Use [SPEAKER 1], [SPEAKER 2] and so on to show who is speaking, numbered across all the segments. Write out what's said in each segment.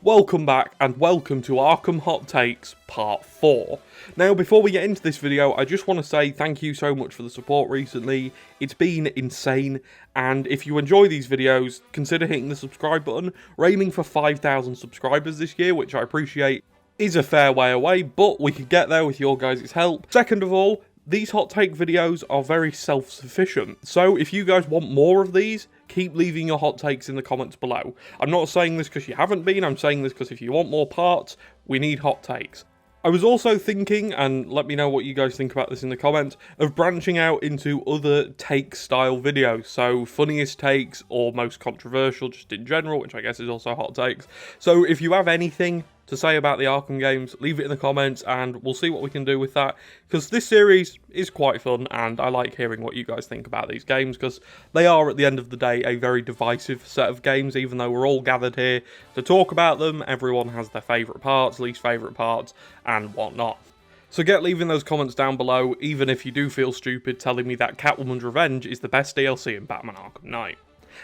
[SPEAKER 1] Welcome back and welcome to Arkham Hot Takes Part 4. Now before we get into this video, I just want to say thank you so much for the support recently. It's been insane, and if you enjoy these videos, consider hitting the subscribe button. We're aiming for 5,000 subscribers this year, which I appreciate is a fair way away, but we could get there with your guys' help. Second of all, these hot take videos are very self-sufficient, so if you guys want more of these, keep leaving your hot takes in the comments below. I'm not saying this because you haven't been, I'm saying this because if you want more parts, we need hot takes. I was also thinking, and let me know what you guys think about this in the comments, of branching out into other take-style videos, so funniest takes or most controversial just in general, which I guess is also hot takes. So if you have anything to say about the Arkham games, leave it in the comments and we'll see what we can do with that, because this series is quite fun and I like hearing what you guys think about these games, because they are at the end of the day a very divisive set of games. Even though we're all gathered here to talk about them, everyone has their favourite parts, least favourite parts and whatnot. So get leaving those comments down below, even if you do feel stupid telling me that Catwoman's Revenge is the best DLC in Batman Arkham Knight.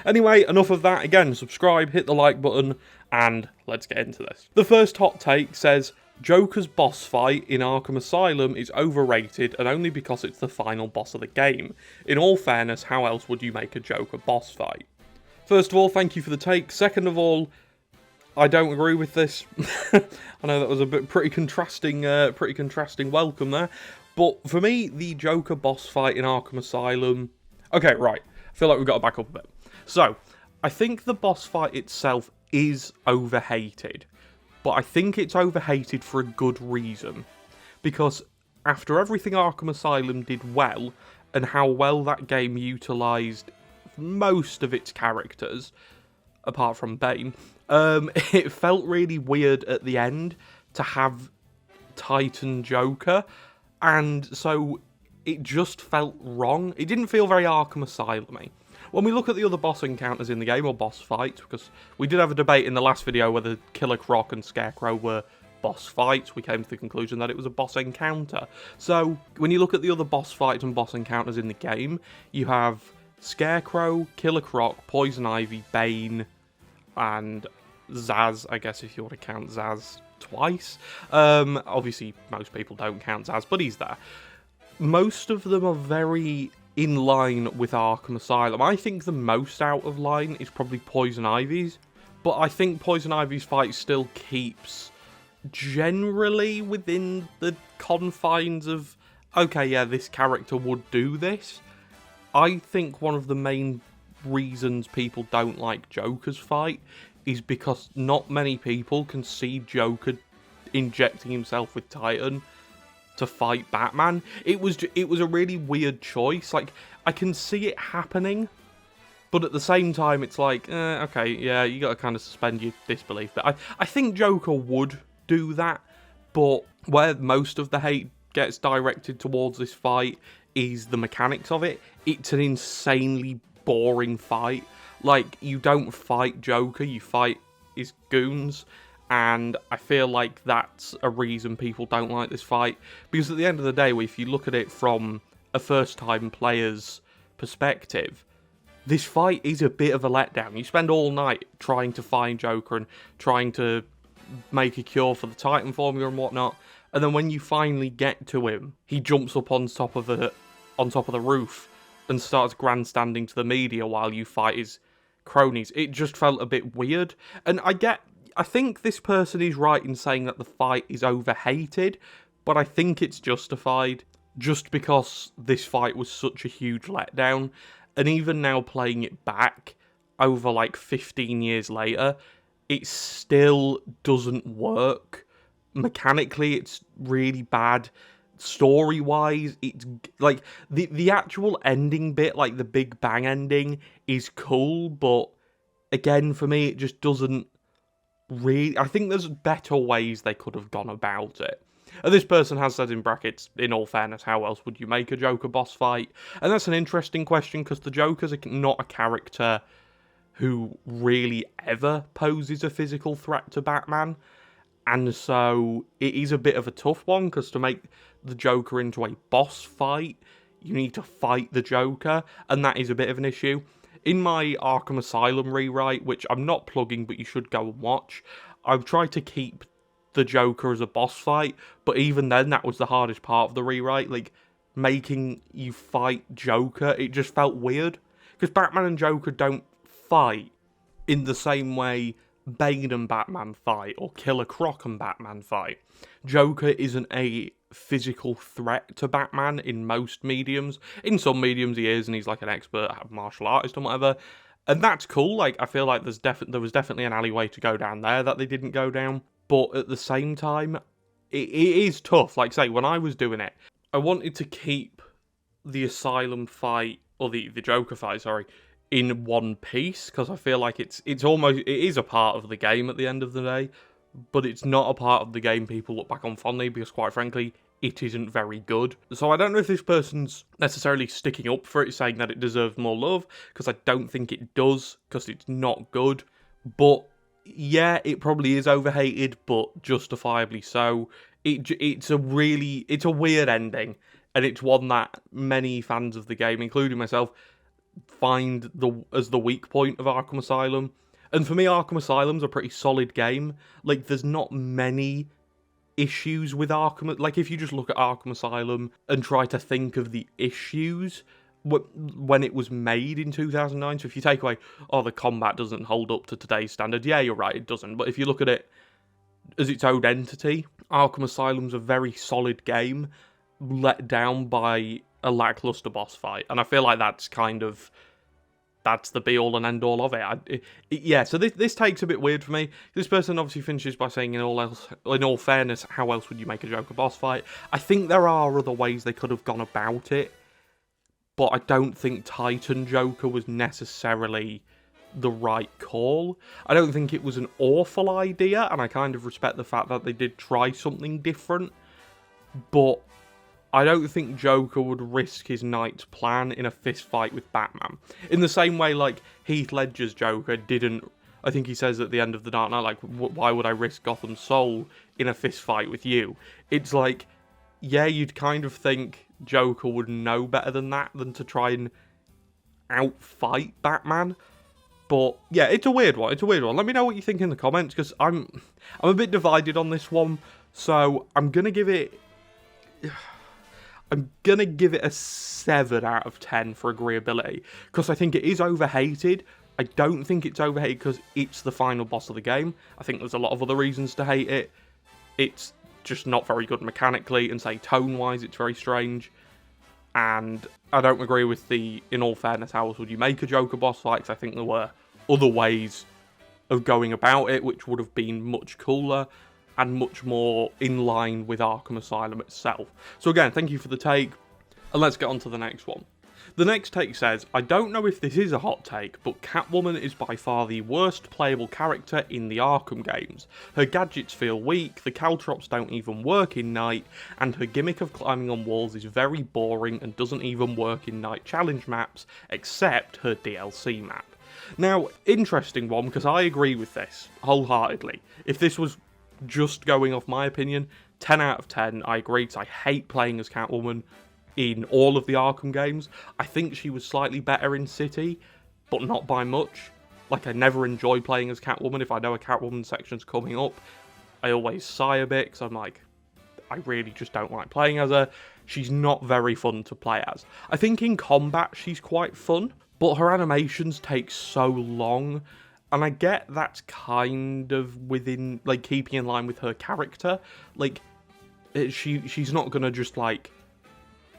[SPEAKER 1] Anyway, enough of that. Again, subscribe, hit the like button, and let's get into this. The first hot take says, Joker's boss fight in Arkham Asylum is overrated and only because it's the final boss of the game. In all fairness, how else would you make a Joker boss fight? First of all, thank you for the take. Second of all, I don't agree with this. I know that was a pretty contrasting welcome there. But for me, the Joker boss fight in Arkham Asylum... Okay, right. I feel like we've got to back up a bit. So, I think the boss fight itself is overhated, but I think it's overhated for a good reason, because after everything Arkham Asylum did well, and how well that game utilised most of its characters, apart from Bane, it felt really weird at the end to have Titan Joker, and so it just felt wrong. It didn't feel very Arkham Asylum-y. When we look at the other boss encounters in the game, or boss fights, because we did have a debate in the last video whether Killer Croc and Scarecrow were boss fights, we came to the conclusion that it was a boss encounter. So, when you look at the other boss fights and boss encounters in the game, you have Scarecrow, Killer Croc, Poison Ivy, Bane, and Zaz, I guess if you want to count Zaz twice. Obviously, most people don't count Zaz, but he's there. Most of them are very in line with Arkham Asylum. I think the most out of line is probably Poison Ivy's, but I think Poison Ivy's fight still keeps generally within the confines of, okay, yeah, this character would do this. I think one of the main reasons people don't like Joker's fight is because not many people can see Joker injecting himself with Titan to fight Batman. It was a really weird choice. Like, I can see it happening, but at the same time, it's like, okay, yeah, you gotta kind of suspend your disbelief. But I think Joker would do that, but where most of the hate gets directed towards this fight is the mechanics of it. It's an insanely boring fight. Like, you don't fight Joker, you fight his goons. And I feel like that's a reason people don't like this fight. Because at the end of the day, if you look at it from a first-time player's perspective, this fight is a bit of a letdown. You spend all night trying to find Joker and trying to make a cure for the Titan formula and whatnot. And then when you finally get to him, he jumps up on top of the roof and starts grandstanding to the media while you fight his cronies. It just felt a bit weird. And I think this person is right in saying that the fight is overhated, but I think it's justified just because this fight was such a huge letdown. And even now playing it back over like 15 years later, it still doesn't work. Mechanically, it's really bad. Story-wise, it's like the actual ending bit, like the Big Bang ending, is cool, but again, for me, it just doesn't really... I think there's better ways they could have gone about it. And this person has said in brackets, in all fairness, how else would you make a Joker boss fight? And that's an interesting question, because the Joker's not a character who really ever poses a physical threat to Batman. And so it is a bit of a tough one, because to make the Joker into a boss fight, you need to fight the Joker, and that is a bit of an issue. In my Arkham Asylum rewrite, which I'm not plugging but you should go and watch, I've tried to keep the Joker as a boss fight, but even then, that was the hardest part of the rewrite. Like, making you fight Joker, it just felt weird. Because Batman and Joker don't fight in the same way Bane and Batman fight, or Killer Croc and Batman fight. Joker isn't a physical threat to Batman in most mediums. In some mediums he is, and he's like an expert martial artist and whatever. And that's cool. Like, I feel like there was definitely an alleyway to go down there that they didn't go down. But at the same time, it is tough. Like, say, when I was doing it, I wanted to keep the Asylum fight, or the Joker fight, sorry, in one piece, because I feel like it is a part of the game at the end of the day, but it's not a part of the game people look back on fondly, because quite frankly, it isn't very good. So I don't know if this person's necessarily sticking up for it, saying that it deserves more love, because I don't think it does, because it's not good. But yeah, it probably is overhated, but justifiably so. It's a weird ending, and it's one that many fans of the game, including myself, find as the weak point of Arkham Asylum. And for me, Arkham Asylum's a pretty solid game. Like, there's not many issues with Arkham. Like, if you just look at Arkham Asylum and try to think of the issues when it was made in 2009, so if you take away, oh, the combat doesn't hold up to today's standard, yeah, you're right, it doesn't. But if you look at it as its own entity, Arkham Asylum's a very solid game, let down by a lackluster boss fight, and I feel like that's the be-all and end-all of it. Yeah, so this takes a bit weird for me. This person obviously finishes by saying, in all fairness, how else would you make a Joker boss fight? I think there are other ways they could have gone about it, but I don't think Titan Joker was necessarily the right call. I don't think it was an awful idea, and I kind of respect the fact that they did try something different, but I don't think Joker would risk his Knight's plan in a fist fight with Batman. In the same way, like, Heath Ledger's Joker didn't... I think he says at the end of The Dark Knight, like, why would I risk Gotham's soul in a fist fight with you? It's like, yeah, you'd kind of think Joker would know better than that, than to try and outfight Batman. But, yeah, it's a weird one. Let me know what you think in the comments, because I'm a bit divided on this one. So, I'm going to give it a 7 out of 10 for agreeability, because I think it is overhated. I don't think it's overhated because it's the final boss of the game. I think there's a lot of other reasons to hate it. It's just not very good mechanically, and say tone-wise, it's very strange. And I don't agree with the, in all fairness, how else would you make a Joker boss fight, because I think there were other ways of going about it, which would have been much cooler and much more in line with Arkham Asylum itself. So again, thank you for the take, and let's get on to the next one. The next take says, I don't know if this is a hot take, but Catwoman is by far the worst playable character in the Arkham games. Her gadgets feel weak, the caltrops don't even work in Night, and her gimmick of climbing on walls is very boring and doesn't even work in Night challenge maps, except her DLC map. Now, interesting one, because I agree with this wholeheartedly. If this was just going off my opinion, 10 out of 10, I agree, because I hate playing as Catwoman in all of the Arkham games. I think she was slightly better in City, but not by much. Like, I never enjoy playing as Catwoman. If I know a Catwoman section's coming up, I always sigh a bit, because I'm like, I really just don't like playing as her. She's not very fun to play as. I think in combat she's quite fun, but her animations take so long, and I get that's kind of within, like, keeping in line with her character. Like, she's not gonna just, like,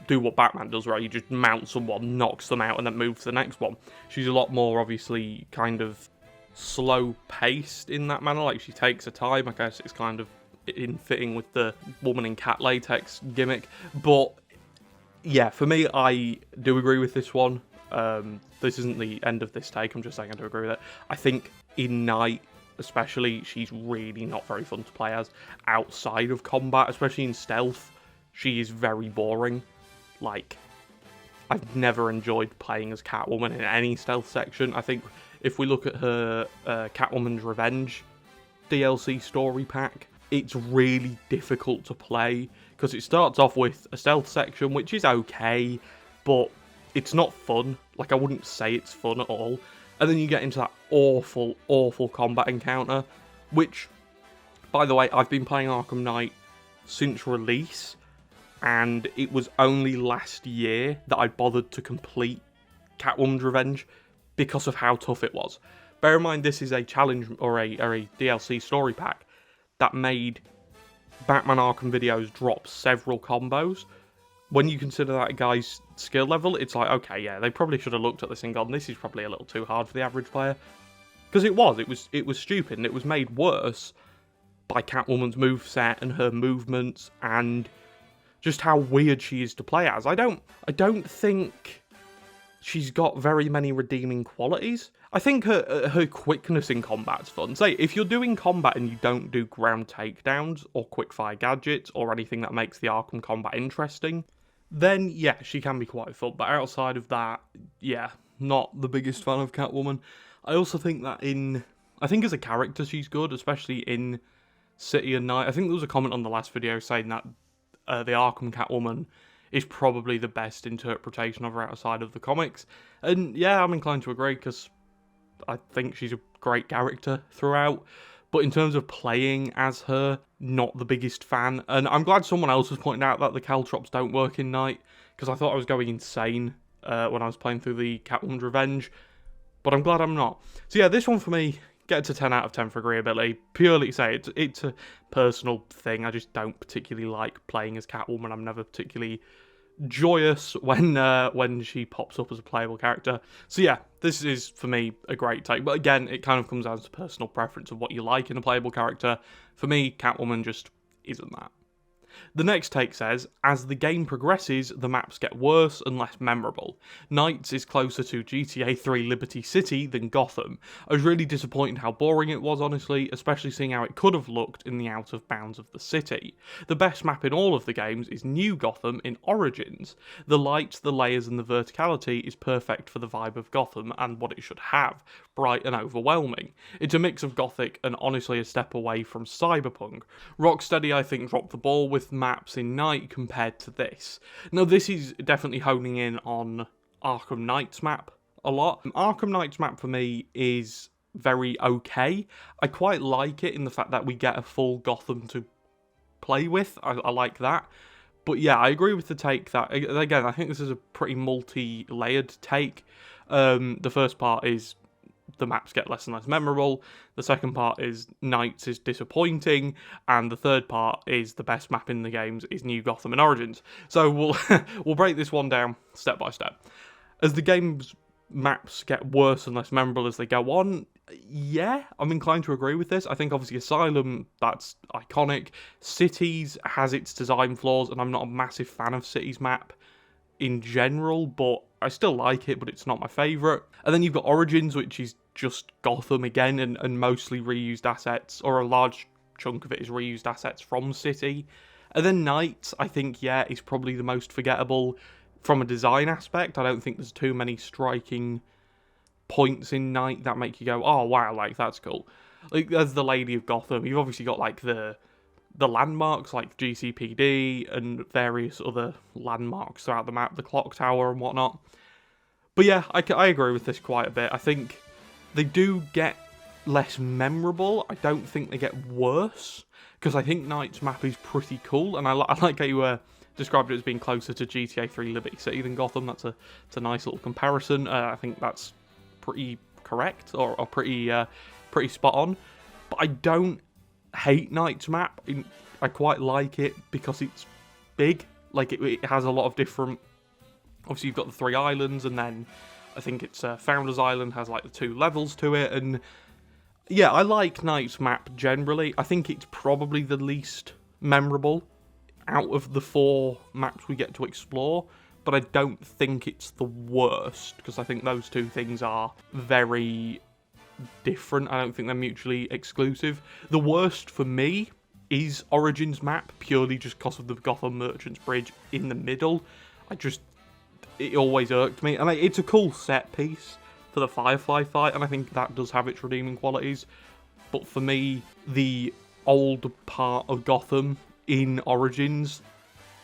[SPEAKER 1] do what Batman does, right? You just mount someone, knocks them out, and then move to the next one. She's a lot more, obviously, kind of slow-paced in that manner. Like, she takes her time. I guess it's kind of in fitting with the woman in cat latex gimmick. But, yeah, for me, I do agree with this one. This isn't the end of this take. I'm just saying I do agree with it. I think in Night, especially, she's really not very fun to play as. Outside of combat, especially in stealth, she is very boring. Like, I've never enjoyed playing as Catwoman in any stealth section. I think if we look at her Catwoman's Revenge DLC story pack, it's really difficult to play, because it starts off with a stealth section, which is okay, but it's not fun. Like, I wouldn't say it's fun at all. And then you get into that awful, awful combat encounter, which By the way, I've been playing Arkham Knight since release, and it was only last year that I bothered to complete Catwoman's Revenge because of how tough it was. Bear in mind, this is a challenge or a DLC story pack that made Batman Arkham videos drop several combos. When you consider that guy's skill level, it's like, okay, yeah, they probably should have looked at this and gone, this is probably a little too hard for the average player. Because it was stupid, and it was made worse by Catwoman's moveset and her movements and just how weird she is to play as. I don't think she's got very many redeeming qualities. I think her quickness in combat's fun. Say, if you're doing combat and you don't do ground takedowns or quickfire gadgets or anything that makes the Arkham combat interesting, then yeah, she can be quite fun. But outside of that, yeah, not the biggest fan of Catwoman. I also think that I think as a character she's good, especially in City and Night. I think there was a comment on the last video saying that the Arkham Catwoman is probably the best interpretation of her outside of the comics. And yeah, I'm inclined to agree, because I think she's a great character throughout. But in terms of playing as her, not the biggest fan. And I'm glad someone else was pointing out that the caltrops don't work in Night, because I thought I was going insane when I was playing through the Catwoman's Revenge. But I'm glad I'm not. So yeah, this one for me, get it to 10 out of 10 for agreeability. Purely say it's a personal thing. I just don't particularly like playing as Catwoman. I'm never particularly joyous when she pops up as a playable character. So yeah, this is for me a great take. But again, it kind of comes down to personal preference of what you like in a playable character. For me, Catwoman just isn't that. The next take says, as the game progresses, the maps get worse and less memorable. Nights is closer to GTA 3 Liberty City than Gotham. I was really disappointed how boring it was, honestly, especially seeing how it could have looked in the out of bounds of the city. The best map in all of the games is New Gotham in Origins. The light, the layers and the verticality is perfect for the vibe of Gotham and what it should have, bright and overwhelming. It's a mix of gothic and honestly a step away from cyberpunk. Rocksteady, I think, dropped the ball with maps in Night compared to this. Now, this is definitely honing in on Arkham Knight's map a lot. Arkham Knight's map for me is very okay. I quite like it in the fact that we get a full Gotham to play with. I like that. But yeah, I agree with the take that, again, I think this is a pretty multi-layered take. The first part is the maps get less and less memorable. The second part is Nights is disappointing, and the third part is the best map in the games is New Gotham and Origins. So we'll break this one down step by step. As the game's maps get worse and less memorable as they go on, yeah, I'm inclined to agree with this. I think obviously Asylum, that's iconic. Cities has its design flaws, and I'm not a massive fan of Cities map in general, but I still like it, but it's not my favourite. And then you've got Origins, which is just Gotham again, and mostly reused assets, or a large chunk of it is reused assets from City. And then Night, I think, yeah, is probably the most forgettable from a design aspect. I don't think there's too many striking points in Night that make you go, oh wow, like that's cool. Like there's the Lady of Gotham. You've obviously got like the landmarks like GCPD and various other landmarks throughout the map, the clock tower and whatnot. But yeah, I agree with this quite a bit. I think they do get less memorable. I don't think they get worse, because I think Night's map is pretty cool, and I like how you described it as being closer to GTA 3 Liberty City than Gotham. That's a nice little comparison. I think that's pretty correct, or pretty spot on. But I don't hate Night's map. I quite like it because it's big. Like it has a lot of different. Obviously, you've got the 3 islands, and then I think it's Founders Island has like the 2 levels to it. And yeah, I like Night's map generally. I think it's probably the least memorable out of the 4 maps we get to explore, but I don't think it's the worst, because I think those 2 things are very different. I don't think they're mutually exclusive. The worst for me is Origins map, purely just because of the Gotham Merchants Bridge in the middle. It always irked me, and it's a cool set piece for the Firefly fight, and I think that does have its redeeming qualities. But for me, the old part of Gotham in Origins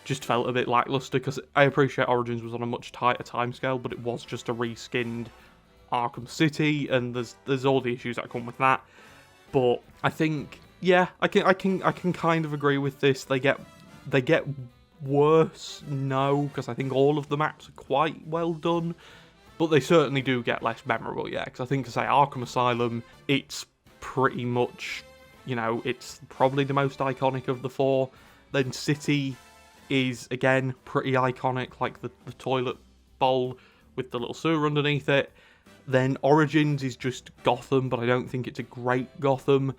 [SPEAKER 1] just felt a bit lackluster, because I appreciate Origins was on a much tighter timescale, but it was just a reskinned Arkham City, and there's all the issues that come with that. But I think Yeah, I can kind of agree with this. They get worse, no, because I think all of the maps are quite well done, but they certainly do get less memorable, yeah, because I think, to say, Arkham Asylum, it's pretty much, you know, it's probably the most iconic of the four. Then City is, again, pretty iconic, like the toilet bowl with the little sewer underneath it. Then Origins is just Gotham, but I don't think it's a great Gotham.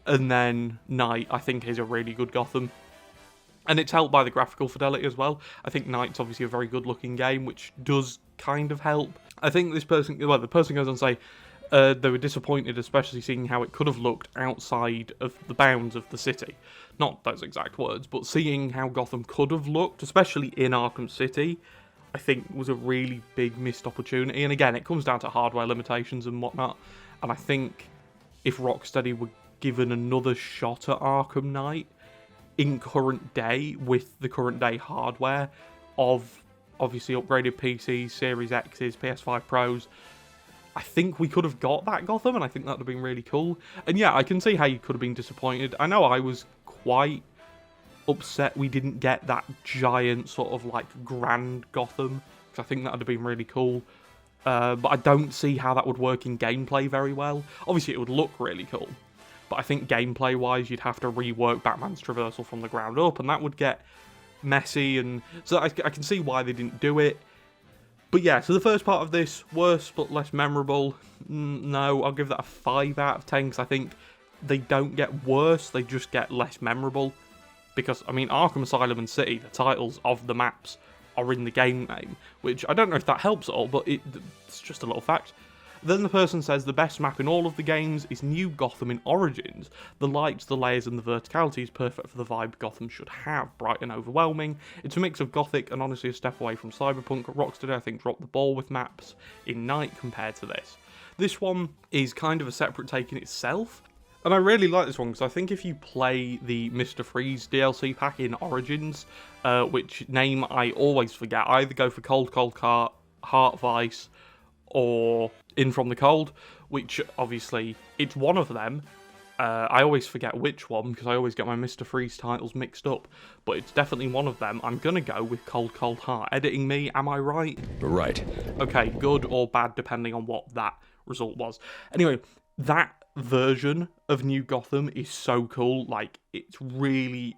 [SPEAKER 1] And then Night, I think, is a really good Gotham. And it's helped by the graphical fidelity as well. I think Night's obviously a very good looking game, which does kind of help. I think this person, well, the person goes on to say they were disappointed, especially seeing how it could have looked outside of the bounds of the city. Not those exact words, but seeing how Gotham could have looked, especially in Arkham City, I think was a really big missed opportunity. And again, it comes down to hardware limitations and whatnot. And I think if Rocksteady were given another shot at Arkham Knight in current day, with the current day hardware of obviously upgraded PCs, Series X's, PS5 Pros, I think we could have got that Gotham, and I think that would have been really cool. And yeah, I can see how you could have been disappointed. I know I was quite upset we didn't get that giant sort of like grand Gotham, because I think that would have been really cool. But I don't see how that would work in gameplay very well. Obviously, it would look really cool, but I think gameplay-wise, you'd have to rework Batman's traversal from the ground up, and that would get messy, and so I can see why they didn't do it. But yeah, so the first part of this, worse but less memorable. No, I'll give that a 5 out of 10, because I think they don't get worse, they just get less memorable. Because, I mean, Arkham Asylum and City, the titles of the maps are in the game name, which I don't know if that helps at all, but it's just a little fact. Then the person says the best map in all of the games is New Gotham in Origins. The lights, the layers, and the verticality is perfect for the vibe Gotham should have. Bright and overwhelming. It's a mix of Gothic and honestly a step away from Cyberpunk. Rocksteady, I think, dropped the ball with maps in Night compared to this. This one is kind of a separate take in itself. And I really like this one, because I think if you play the Mr. Freeze DLC pack in Origins, which name I always forget, I either go for Cold Heart Vice, or In From the Cold, which obviously, it's one of them. I always forget which one, because I always get my Mr. Freeze titles mixed up, but it's definitely one of them. I'm going to go with Cold Heart. Editing me, am I right?
[SPEAKER 2] Right.
[SPEAKER 1] Okay, good or bad, depending on what that result was. Anyway, that version of New Gotham is so cool. Like, it's really,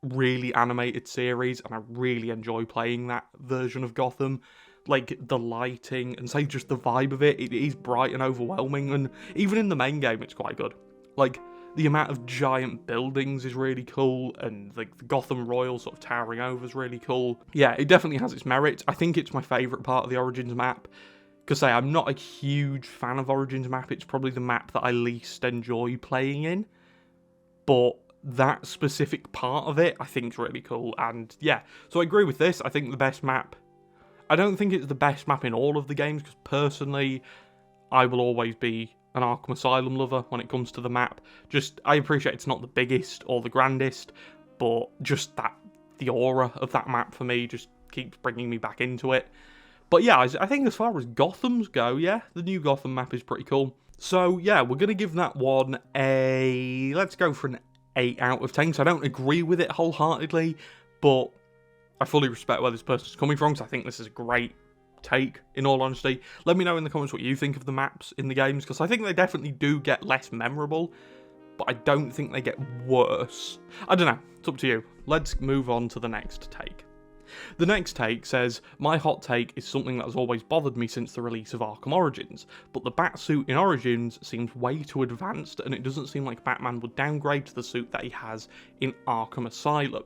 [SPEAKER 1] really animated series, and I really enjoy playing that version of Gotham. Like, the lighting and, say, just the vibe of it, it is bright and overwhelming, and even in the main game, it's quite good. Like, the amount of giant buildings is really cool, and like the Gotham Royal sort of towering over is really cool. Yeah, it definitely has its merits. I think it's my favourite part of the Origins map. Because I'm not a huge fan of Origins map, it's probably the map that I least enjoy playing in. But that specific part of it, I think is really cool. And yeah, so I agree with this. I think the best map, I don't think it's the best map in all of the games, because personally, I will always be an Arkham Asylum lover when it comes to the map. Just, I appreciate it's not the biggest or the grandest, but just that, the aura of that map for me just keeps bringing me back into it. But yeah, I think as far as Gothams go, yeah, the new Gotham map is pretty cool. So yeah, we're going to give that one let's go for an 8 out of 10, because I don't agree with it wholeheartedly, but I fully respect where this person's coming from, because I think this is a great take, in all honesty. Let me know in the comments what you think of the maps in the games, because I think they definitely do get less memorable, but I don't think they get worse. I don't know, it's up to you. Let's move on to the next take. The next take says, my hot take is something that has always bothered me since the release of Arkham Origins, but the Batsuit in Origins seems way too advanced, and it doesn't seem like Batman would downgrade to the suit that he has in Arkham Asylum.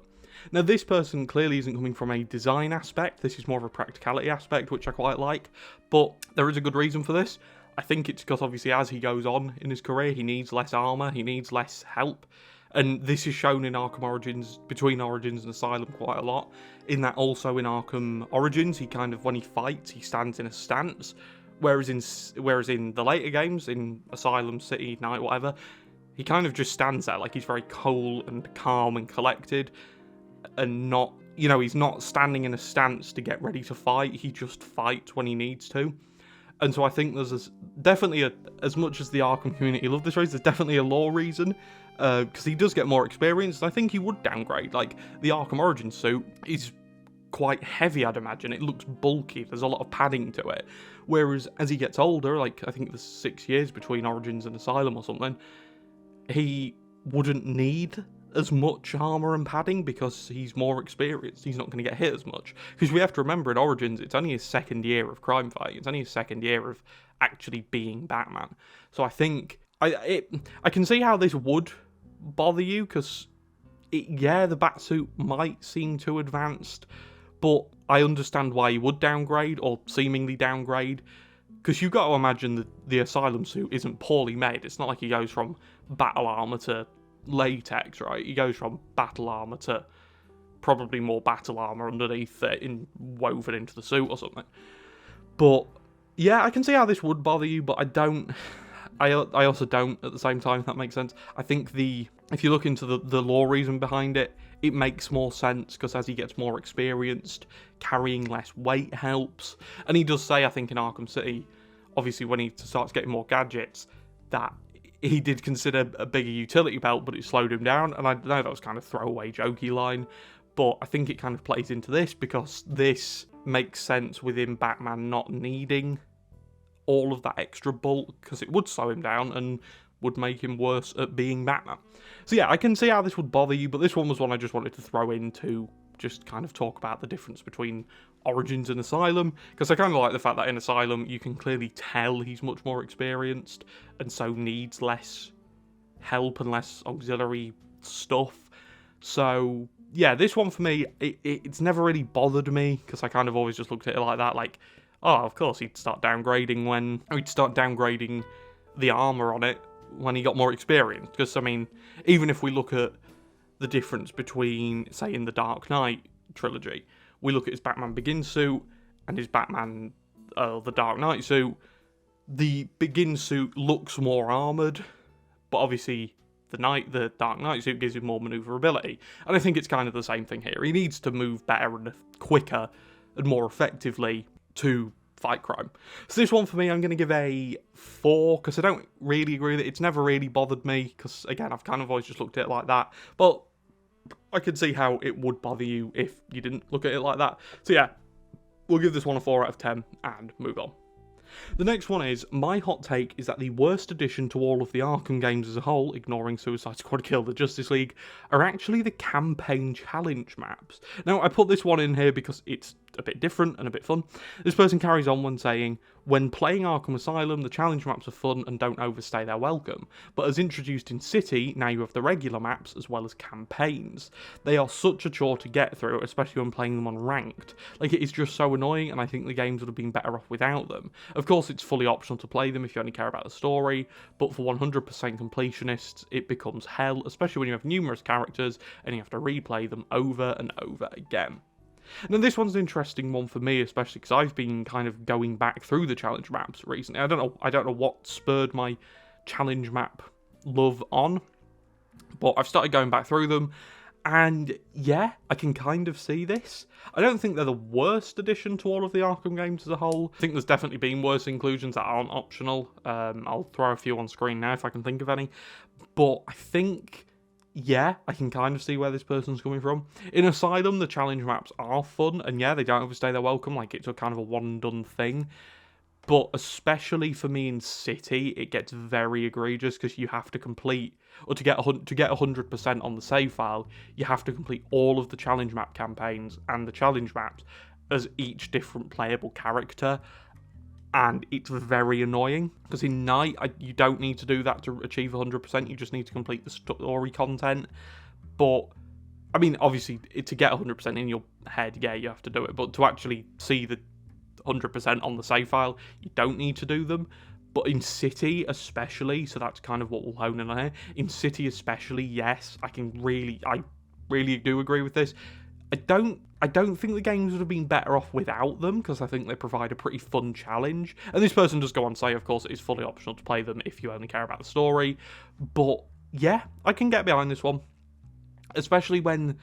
[SPEAKER 1] Now, this person clearly isn't coming from a design aspect, this is more of a practicality aspect, which I quite like, but there is a good reason for this. I think it's because obviously as he goes on in his career, he needs less armour, he needs less help. And this is shown in Arkham Origins, between Origins and Asylum quite a lot, in that also in Arkham Origins, he kind of, when he fights, he stands in a stance, whereas in the later games, in Asylum, City, Night, whatever, he kind of just stands there, like he's very cool and calm and collected, and not, you know, he's not standing in a stance to get ready to fight, he just fights when he needs to. And so I think there's definitely, as much as the Arkham community love this race, there's definitely a lore reason. because he does get more experience. I think he would downgrade. Like, the Arkham Origins suit is quite heavy, I'd imagine. It looks bulky, there's a lot of padding to it. Whereas as he gets older, like I think there's 6 years between Origins and Asylum or something, he wouldn't need as much armor and padding because he's more experienced. He's not going to get hit as much. Because we have to remember, in Origins, it's only his second year of crime fighting. It's only his second year of actually being Batman. So I think I can see how this would bother you, because yeah, the Batsuit might seem too advanced, but I understand why he would downgrade, or seemingly downgrade, because you've got to imagine that the Asylum suit isn't poorly made. It's not like he goes from battle armor to latex, right? He goes from battle armor to probably more battle armor underneath it, woven into the suit or something. But yeah, I can see how this would bother you, but I also don't at the same time, if that makes sense. I think if you look into the law reason behind it, it makes more sense, because as he gets more experienced, carrying less weight helps. And he does say, I think in Arkham City, obviously when he starts getting more gadgets, that he did consider a bigger utility belt, but it slowed him down. And I know that was kind of throwaway jokey line, but I think it kind of plays into this, because this makes sense within Batman not needing all of that extra bulk, because it would slow him down and would make him worse at being Batman. So yeah, I can see how this would bother you, but this one was one I just wanted to throw in to just kind of talk about the difference between Origins and Asylum, because I kind of like the fact that in Asylum you can clearly tell he's much more experienced and so needs less help and less auxiliary stuff. So yeah, this one for me, it's never really bothered me, because I kind of always just looked at it like that, like, oh, of course he'd start downgrading the armor on it when he got more experience. Because, I mean, even if we look at the difference between, say, in the Dark Knight trilogy, we look at his Batman Begins suit and his Batman, the Dark Knight suit, the Begins suit looks more armoured, but obviously the Dark Knight suit gives him more manoeuvrability. And I think it's kind of the same thing here. He needs to move better and quicker and more effectively to fight crime. So this one for me, I'm going to give a 4, because I don't really agree that it's never really bothered me, because again, I've kind of always just looked at it like that, but I could see how it would bother you if you didn't look at it like that. So yeah, we'll give this one a 4 out of 10 and move on. The next one is, my hot take is that the worst addition to all of the Arkham games as a whole, ignoring Suicide Squad Kill the Justice League, are actually the campaign challenge maps. Now, I put this one in here because it's a bit different and a bit fun. This person carries on when saying, when playing Arkham Asylum, the challenge maps are fun and don't overstay their welcome, but as introduced in City, now you have the regular maps as well as campaigns. They are such a chore to get through, especially when playing them on ranked. Like, it is just so annoying, and I think the games would have been better off without them. Of course, it's fully optional to play them if you only care about the story, but for 100% completionists, it becomes hell, especially when you have numerous characters and you have to replay them over and over again. Now, this one's an interesting one for me, especially because I've been kind of going back through the challenge maps recently. I don't know what spurred my challenge map love on, but I've started going back through them, and yeah, I can kind of see this. I don't think they're the worst addition to all of the Arkham games as a whole. I think there's definitely been worse inclusions that aren't optional. I'll throw a few on screen now if I can think of any, but I think, yeah, I can kind of see where this person's coming from. In Asylum, the challenge maps are fun, and yeah, they don't overstay their welcome, like it's a kind of a one-and-done thing. But especially for me in City, it gets very egregious, because you have to complete, or to get 100% on the save file, you have to complete all of the challenge map campaigns and the challenge maps as each different playable character. And it's very annoying, because in Night, you don't need to do that to achieve 100%, you just need to complete the story content. But, I mean, obviously, to get 100% in your head, yeah, you have to do it, but to actually see the 100% on the save file, you don't need to do them. But in City especially, so that's kind of what we'll hone in on here, in City especially, yes, I really do agree with this. I don't think the games would have been better off without them, because I think they provide a pretty fun challenge. And this person does go on to say, of course, it is fully optional to play them if you only care about the story. But yeah, I can get behind this one, especially when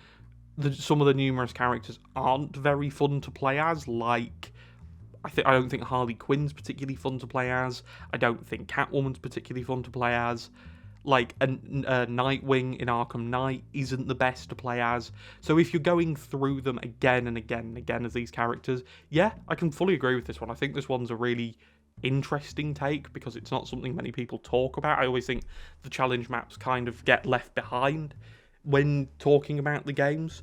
[SPEAKER 1] some of the numerous characters aren't very fun to play as. Like, I don't think Harley Quinn's particularly fun to play as. I don't think Catwoman's particularly fun to play as. Like, a Nightwing in Arkham Knight isn't the best to play as. So if you're going through them again and again and again as these characters, yeah, I can fully agree with this one. I think this one's a really interesting take because it's not something many people talk about. I always think the challenge maps kind of get left behind when talking about the games.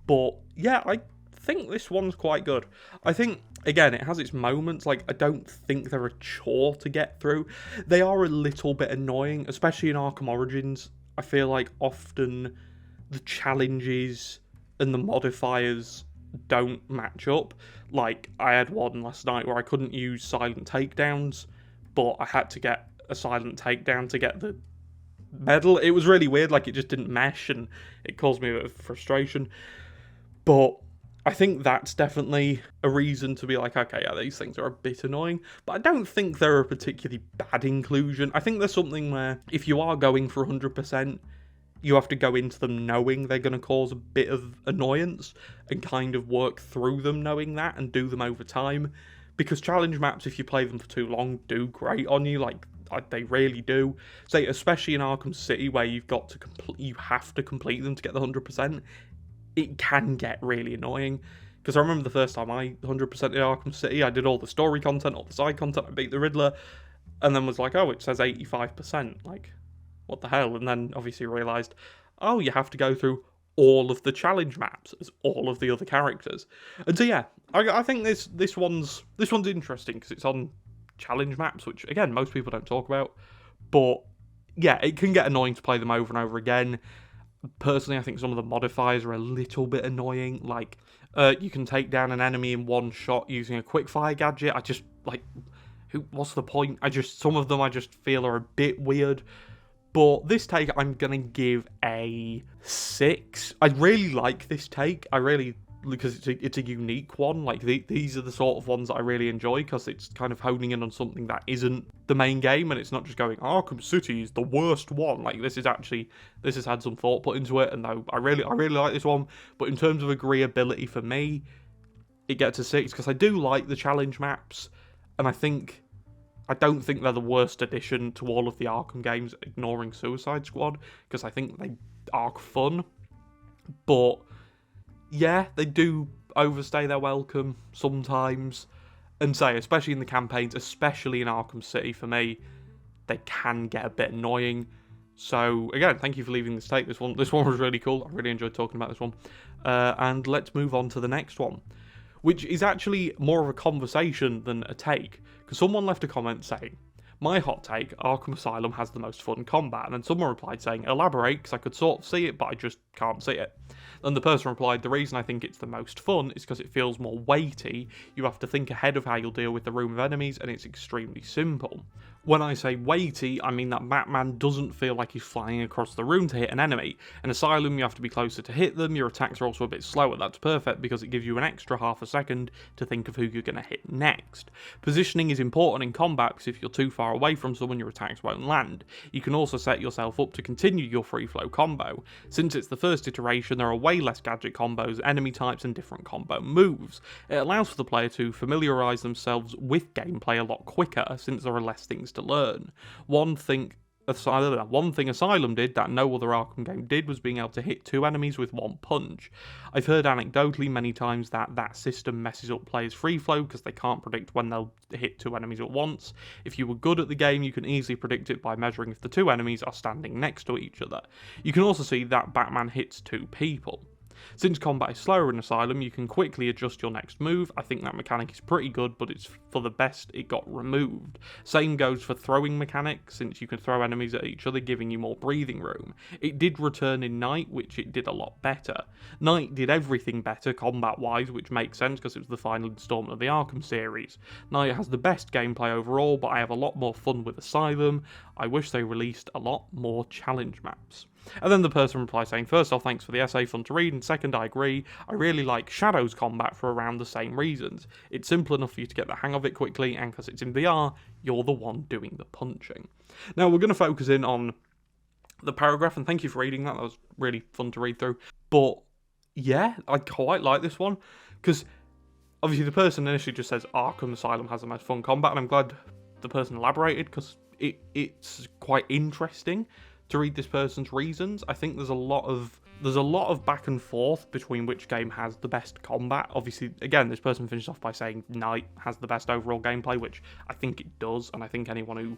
[SPEAKER 1] But yeah, I think this one's quite good. I think, again, it has its moments. Like, I don't think they're a chore to get through. They are a little bit annoying, especially in Arkham Origins. I feel like often the challenges and the modifiers don't match up. Like, I had one last night where I couldn't use silent takedowns, but I had to get a silent takedown to get the medal. It was really weird, like, it just didn't mesh, and it caused me a bit of frustration. But I think that's definitely a reason to be like, okay, yeah, these things are a bit annoying, but I don't think they're a particularly bad inclusion. I think there's something where if you are going for 100%, you have to go into them knowing they're going to cause a bit of annoyance and kind of work through them knowing that and do them over time. Because challenge maps, if you play them for too long, do great on you. Like, they really do. Say, especially in Arkham City, where you've got to you have to complete them to get the 100%. It can get really annoying. Because I remember the first time I 100%ed Arkham City, I did all the story content, all the side content, I beat the Riddler, and then was like, oh, it says 85%. Like, what the hell? And then obviously realised, oh, you have to go through all of the challenge maps as all of the other characters. And so yeah, I think this one's interesting because it's on challenge maps, which again most people don't talk about. But yeah, it can get annoying to play them over and over again. Personally, I think some of the modifiers are a little bit annoying. Like, you can take down an enemy in one shot using a quickfire gadget. I just, like, what's the point? Some of them I just feel are a bit weird. But this take, I'm going to give a 6. I really like this take. Because it's a unique one. Like, these are the sort of ones that I really enjoy, because it's kind of honing in on something that isn't the main game, and it's not just going, Arkham City is the worst one. Like, this has had some thought put into it, and I really like this one. But in terms of agreeability for me, it gets a 6, because I do like the challenge maps, and I don't think they're the worst addition to all of the Arkham games, ignoring Suicide Squad, because I think they are fun. But yeah, they do overstay their welcome sometimes. And say, especially in the campaigns, especially in Arkham City, for me, they can get a bit annoying. So, again, thank you for leaving this take. This one was really cool. I really enjoyed talking about this one. And let's move on to the next one, which is actually more of a conversation than a take. Because someone left a comment saying, my hot take, Arkham Asylum has the most fun combat. And then someone replied saying, elaborate, because I could sort of see it, but I just can't see it. Then the person replied, the reason I think it's the most fun is because it feels more weighty. You have to think ahead of how you'll deal with the room of enemies, and it's extremely simple. When I say weighty, I mean that Batman doesn't feel like he's flying across the room to hit an enemy. In Asylum, you have to be closer to hit them, your attacks are also a bit slower. That's perfect because it gives you an extra half a second to think of who you're going to hit next. Positioning is important in combat because if you're too far away from someone, your attacks won't land. You can also set yourself up to continue your free flow combo. Since it's the first iteration, there are way less gadget combos, enemy types, and different combo moves. It allows for the player to familiarise themselves with gameplay a lot quicker since there are less things to learn. One thing Asylum did that no other Arkham game did was being able to hit 2 enemies with 1 punch. I've heard anecdotally many times that system messes up players' free flow because they can't predict when they'll hit 2 enemies at once. If you were good at the game, you can easily predict it by measuring if the 2 enemies are standing next to each other. You can also see that Batman hits 2 people. Since combat is slower in Asylum, you can quickly adjust your next move. I think that mechanic is pretty good, but it's for the best it got removed. Same goes for throwing mechanics, since you can throw enemies at each other, giving you more breathing room. It did return in Night, which it did a lot better. Night did everything better combat-wise, which makes sense because it was the final installment of the Arkham series. Night has the best gameplay overall, but I have a lot more fun with Asylum. I wish they released a lot more challenge maps. And then the person replies saying, first off, thanks for the essay, fun to read, and second, I agree, I really like Shadow's combat for around the same reasons. It's simple enough for you to get the hang of it quickly, and because it's in VR, you're the one doing the punching. Now, we're going to focus in on the paragraph, and thank you for reading that was really fun to read through. But, yeah, I quite like this one, because obviously the person initially just says Arkham Asylum has the most fun combat, and I'm glad the person elaborated, because it's quite interesting to read this person's reasons. I think there's a lot of back and forth between which game has the best combat. Obviously, again, this person finished off by saying Night has the best overall gameplay, which I think it does, and I think anyone who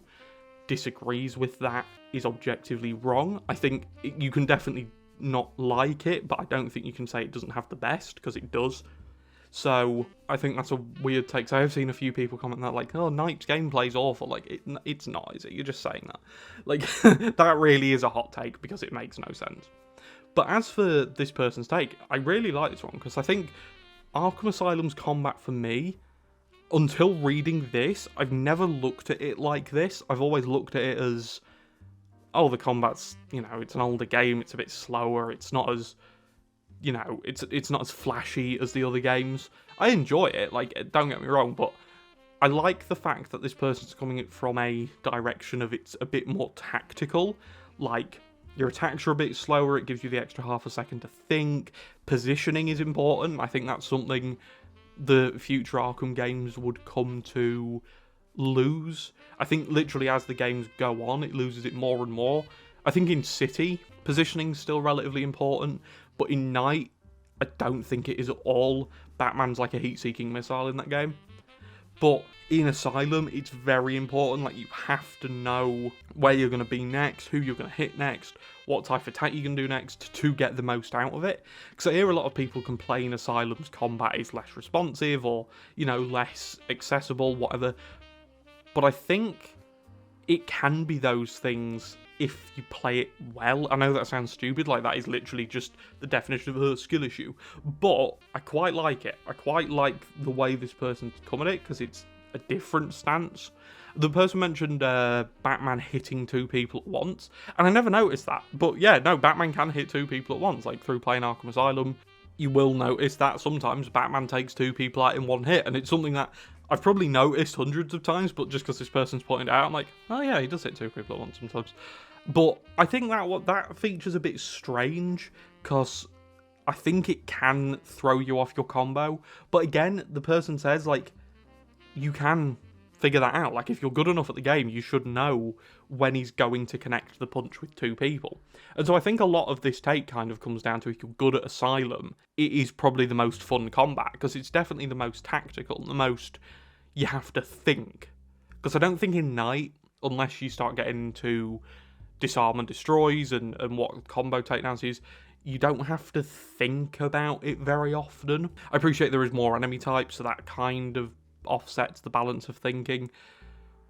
[SPEAKER 1] disagrees with that is objectively wrong. I think you can definitely not like it, but I don't think you can say it doesn't have the best, because it does. So I think that's a weird take. So I've seen a few people comment that, like, oh, Night's gameplay's awful. Like, it's not, is it? You're just saying that. Like, that really is a hot take, because it makes no sense. But as for this person's take, I really like this one, because I think Arkham Asylum's combat for me, until reading this, I've never looked at it like this. I've always looked at it as, oh, the combat's, it's an older game, it's a bit slower, it's not as, it's not as flashy as the other games. I enjoy it, like, don't get me wrong, but I like the fact that this person's coming from a direction of it's a bit more tactical. Like, your attacks are a bit slower, it gives you the extra half a second to think. Positioning is important. I think that's something the future Arkham games would come to lose. I think literally as the games go on, it loses it more and more. I think in City, positioning's still relatively important, but in Night, I don't think it is at all. Batman's like a heat-seeking missile in that game. But in Asylum, it's very important. Like, you have to know where you're going to be next, who you're going to hit next, what type of attack you can do next to get the most out of it. Because I hear a lot of people complain Asylum's combat is less responsive or, less accessible, whatever. But I think it can be those things if you play it well. I know that sounds stupid, like that is literally just the definition of a skill issue, but I quite like it. I quite like the way this person's come at it, because it's a different stance. The person mentioned Batman hitting two people at once, and I never noticed that, but yeah, no, Batman can hit two people at once, like through playing Arkham Asylum. You will notice that sometimes Batman takes two people out in one hit, and it's something that I've probably noticed hundreds of times, but just because this person's pointed it out, I'm like, oh yeah, he does hit two people at once sometimes. But I think that feature's a bit strange, because I think it can throw you off your combo. But again, the person says, like, you can figure that out. Like, if you're good enough at the game, you should know when he's going to connect the punch with two people. And so I think a lot of this take kind of comes down to, if you're good at Asylum, it is probably the most fun combat, because it's definitely the most tactical, the most you have to think. Because I don't think in Night, unless you start getting into disarm and destroys and what combo takedowns is, you don't have to think about it very often. I appreciate there is more enemy types, so that kind of offsets the balance of thinking.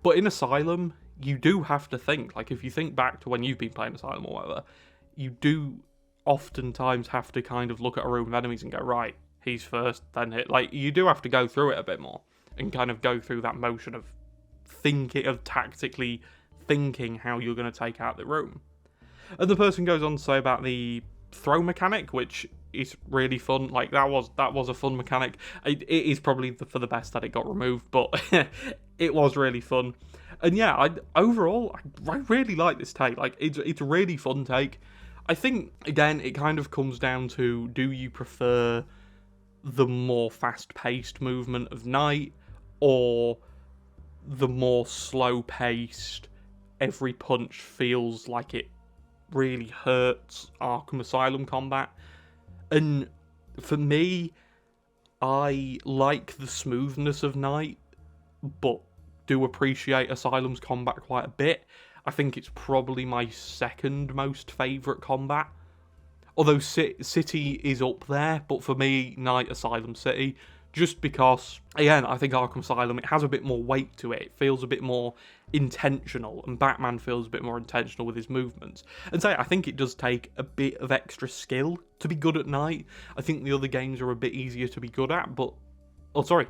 [SPEAKER 1] But in Asylum, you do have to think. Like, if you think back to when you've been playing Asylum or whatever, you do oftentimes have to kind of look at a room of enemies and go, right, he's first, then hit. Like, you do have to go through it a bit more and kind of go through that motion of thinking, of tactically thinking how you're going to take out the room. And the person goes on to say about the throw mechanic, which is really fun. Like, that was a fun mechanic. It is probably for the best that it got removed, but it was really fun. And yeah, overall, I really like this take. Like, it's a really fun take. I think, again, it kind of comes down to, do you prefer the more fast-paced movement of Night, or the more slow-paced, every punch feels like it really hurts Arkham Asylum combat? And for me, I like the smoothness of Night, but do appreciate Asylum's combat quite a bit. I think it's probably my second most favourite combat. Although City is up there, but for me, Night, Asylum, City. Just because, again, I think Arkham Asylum, it has a bit more weight to it. It feels a bit more intentional, and Batman feels a bit more intentional with his movements. And so I think it does take a bit of extra skill to be good at Night. I think the other games are a bit easier to be good at, but... Oh, sorry.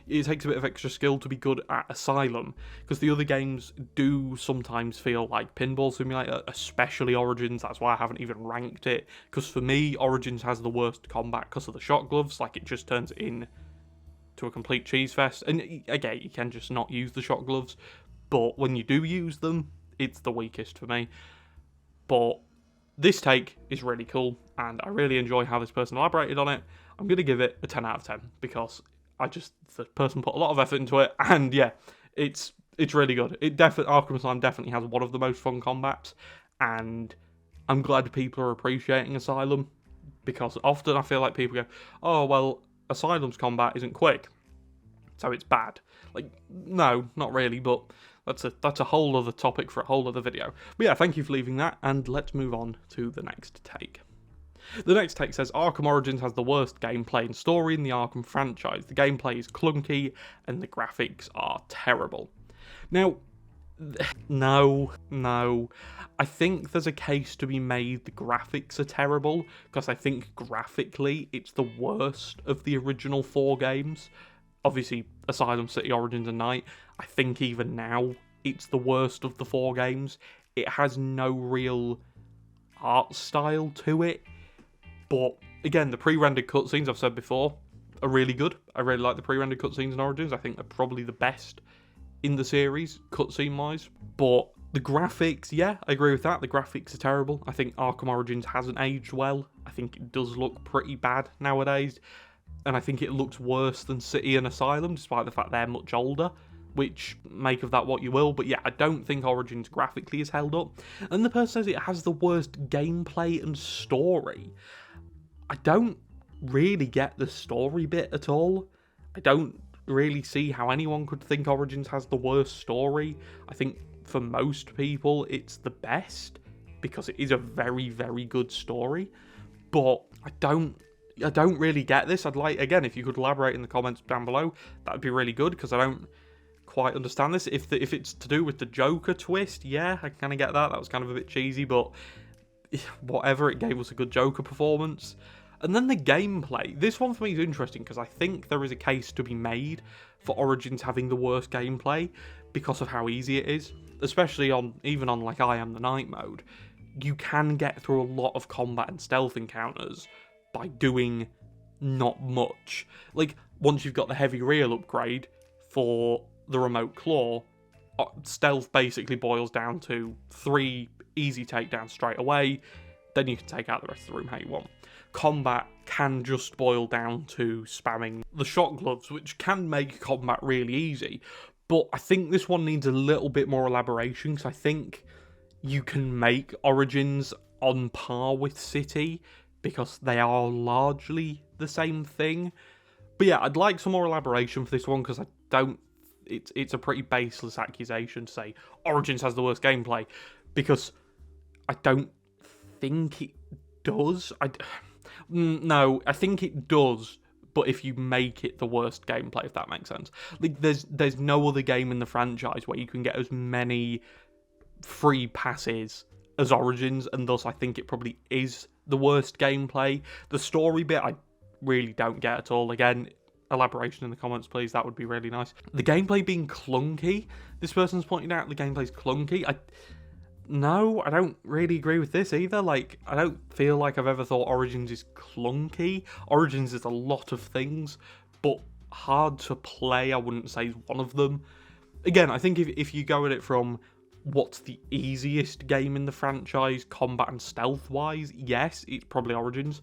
[SPEAKER 1] It takes a bit of extra skill to be good at Asylum, because the other games do sometimes feel like Pinball Simulator, especially Origins. That's why I haven't even ranked it, because for me, Origins has the worst combat because of the shot gloves. Like, it just turns in to a complete cheese fest. And again, you can just not use the shot gloves, but when you do use them, it's the weakest for me. But this take is really cool, and I really enjoy how this person elaborated on it. I'm going to give it a 10 out of 10, because the person put a lot of effort into it, and yeah, it's really good. Arkham Asylum definitely has one of the most fun combats, and I'm glad people are appreciating Asylum, because often I feel like people go, oh, well, Asylum's combat isn't quick, so it's bad. Like, no, not really, but that's a whole other topic for a whole other video. But yeah, thank you for leaving that, and let's move on to the next take. The next take says, Arkham Origins has the worst gameplay and story in the Arkham franchise. The gameplay is clunky, and the graphics are terrible. Now, no. I think there's a case to be made the graphics are terrible, because I think graphically it's the worst of the original 4 games. Obviously, Asylum, City, Origins, and Night. I think even now it's the worst of the 4 games. It has no real art style to it. But again, the pre-rendered cutscenes, I've said before, are really good. I really like the pre-rendered cutscenes in Origins. I think they're probably the best in the series, cutscene-wise. But the graphics, yeah, I agree with that. The graphics are terrible. I think Arkham Origins hasn't aged well. I think it does look pretty bad nowadays. And I think it looks worse than City and Asylum, despite the fact they're much older, which, make of that what you will. But yeah, I don't think Origins graphically is held up. And the person says it has the worst gameplay and story. I don't really get the story bit at all. I don't really see how anyone could think Origins has the worst story. I think for most people it's the best, because it is a very, very good story. But I don't really get this. I'd like, again, if you could elaborate in the comments down below, that would be really good, because I don't quite understand this. If it's to do with the Joker twist, yeah, I kind of get that. That was kind of a bit cheesy, but whatever, it gave us a good Joker performance. And then the gameplay. This one for me is interesting, because I think there is a case to be made for Origins having the worst gameplay because of how easy it is. Especially even on like I Am the Night mode. You can get through a lot of combat and stealth encounters by doing not much. Like, once you've got the heavy reel upgrade for the remote claw, stealth basically boils down to 3 easy takedowns straight away, then you can take out the rest of the room how you want. Combat can just boil down to spamming the shot gloves, which can make combat really easy, but I think this one needs a little bit more elaboration, because I think you can make Origins on par with City, because they are largely the same thing. But yeah, I'd like some more elaboration for this one, because I don't... It's a pretty baseless accusation to say Origins has the worst gameplay, because I don't think it does. No, I think it does, but if you make it the worst gameplay, if that makes sense. Like, there's no other game in the franchise where you can get as many free passes as Origins, and thus I think it probably is the worst gameplay. The story bit, I really don't get at all. Again, elaboration in the comments, please. That would be really nice. The gameplay being clunky. This person's pointing out the gameplay's clunky. No, I don't really agree with this either. Like, I don't feel like I've ever thought Origins is clunky. Origins is a lot of things, but hard to play, I wouldn't say is one of them. Again, I think if you go at it from what's the easiest game in the franchise, combat and stealth-wise, yes, it's probably Origins.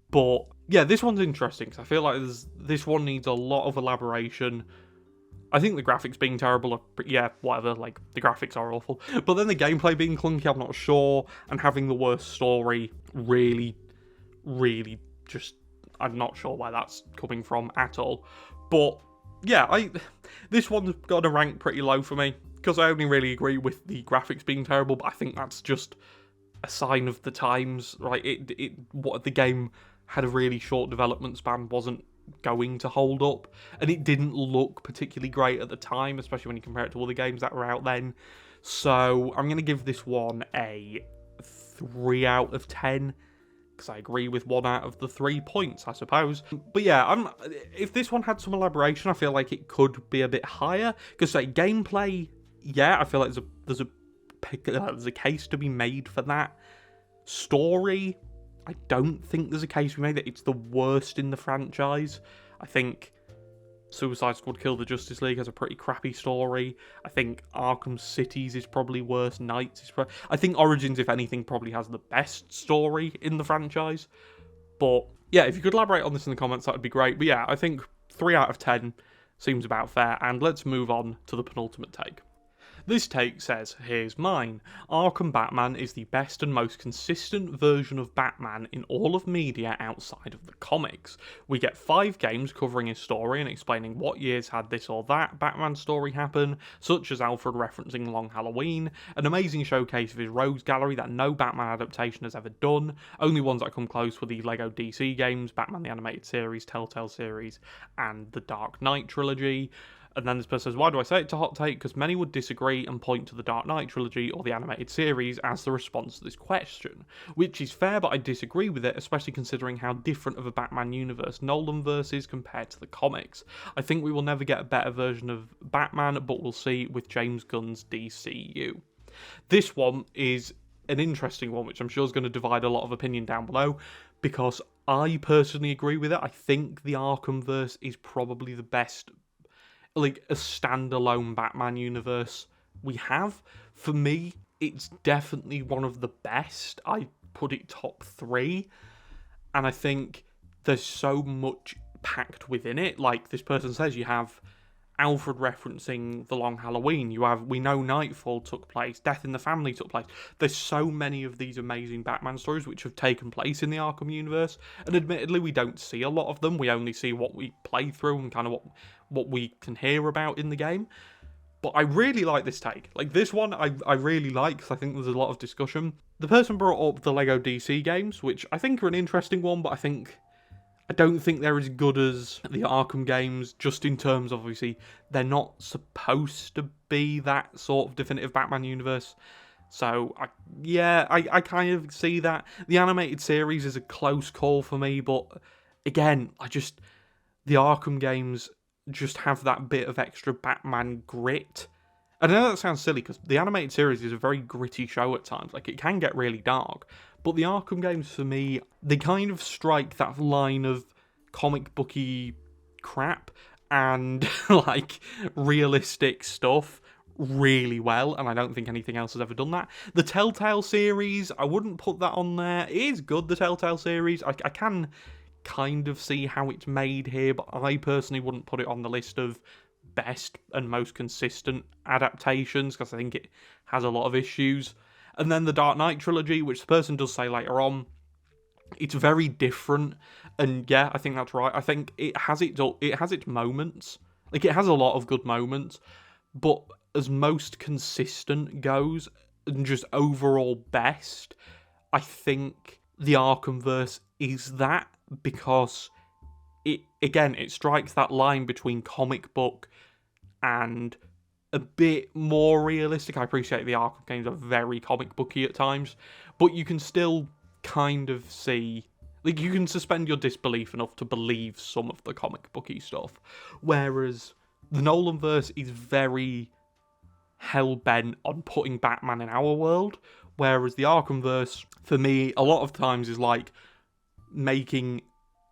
[SPEAKER 1] But yeah, this one's interesting, because I feel like this one needs a lot of elaboration. I think the graphics being terrible, yeah, whatever, like, the graphics are awful. But then the gameplay being clunky, I'm not sure, and having the worst story, really, really just, I'm not sure where that's coming from at all. But yeah, this one's got to rank pretty low for me, because I only really agree with the graphics being terrible, but I think that's just a sign of the times, right? What the game had a really short development span, wasn't going to hold up, and it didn't look particularly great at the time, especially when you compare it to other games that were out then. So I'm going to give this one a 3 out of 10, because I agree with 1 out of the 3 points, I suppose. But yeah, if this one had some elaboration, I feel like it could be a bit higher, because like, gameplay, yeah, I feel like there's a case to be made for that. Story, I don't think there's a case to be made that it's the worst in the franchise. I think Suicide Squad Kill the Justice League has a pretty crappy story. I think Arkham Cities is probably worse. Knights is I think Origins, if anything, probably has the best story in the franchise. But yeah, if you could elaborate on this in the comments, that would be great. But yeah, I think 3 out of 10 seems about fair. And let's move on to the penultimate take. This take says, here's mine. Arkham Batman is the best and most consistent version of Batman in all of media outside of the comics. We get 5 games covering his story and explaining what years had this or that Batman story happen, such as Alfred referencing Long Halloween, an amazing showcase of his rogues gallery that no Batman adaptation has ever done. Only ones that come close were the Lego DC games, Batman the Animated Series, Telltale series, and the Dark Knight trilogy. And then this person says, why do I say it's a hot take? Because many would disagree and point to the Dark Knight trilogy or the animated series as the response to this question. Which is fair, but I disagree with it, especially considering how different of a Batman universe Nolanverse is compared to the comics. I think we will never get a better version of Batman, but we'll see with James Gunn's DCU. This one is an interesting one, which I'm sure is going to divide a lot of opinion down below, because I personally agree with it. I think the Arkhamverse is probably the best, like, a standalone Batman universe we have. For me, it's definitely one of the best. I put it top 3, and I think there's so much packed within it. Like this person says, you have Alfred referencing the Long Halloween, we know Nightfall took place, Death in the Family took place. There's so many of these amazing Batman stories which have taken place in the Arkham universe, and admittedly we don't see a lot of them. We only see what we play through and kind of what we can hear about in the game. But I really like this take. Like, this one I really like, because I think there's a lot of discussion. The person brought up the Lego DC games, which I think are an interesting one, but I don't think they're as good as the Arkham games, just in terms of, obviously, they're not supposed to be that sort of definitive Batman universe. So, I kind of see that. The animated series is a close call for me, but again, the Arkham games just have that bit of extra Batman grit. I know that sounds silly, because the animated series is a very gritty show at times. Like, it can get really dark. But the Arkham games, for me, they kind of strike that line of comic booky crap and, like, realistic stuff really well, and I don't think anything else has ever done that. The Telltale series, I wouldn't put that on there. It is good, the Telltale series. I can kind of see how it's made here, but I personally wouldn't put it on the list of best and most consistent adaptations, because I think it has a lot of issues. And then the Dark Knight trilogy, which the person does say later on, it's very different, and yeah, I think that's right. I think it has its moments. Like, it has a lot of good moments, but as most consistent goes, and just overall best, I think the Arkhamverse is that, because it strikes that line between comic book and a bit more realistic. I appreciate the Arkham games are very comic booky at times, but you can still kind of see, like, you can suspend your disbelief enough to believe some of the comic booky stuff, whereas the Nolanverse is very hell-bent on putting Batman in our world, whereas the Arkhamverse, for me, a lot of times is like making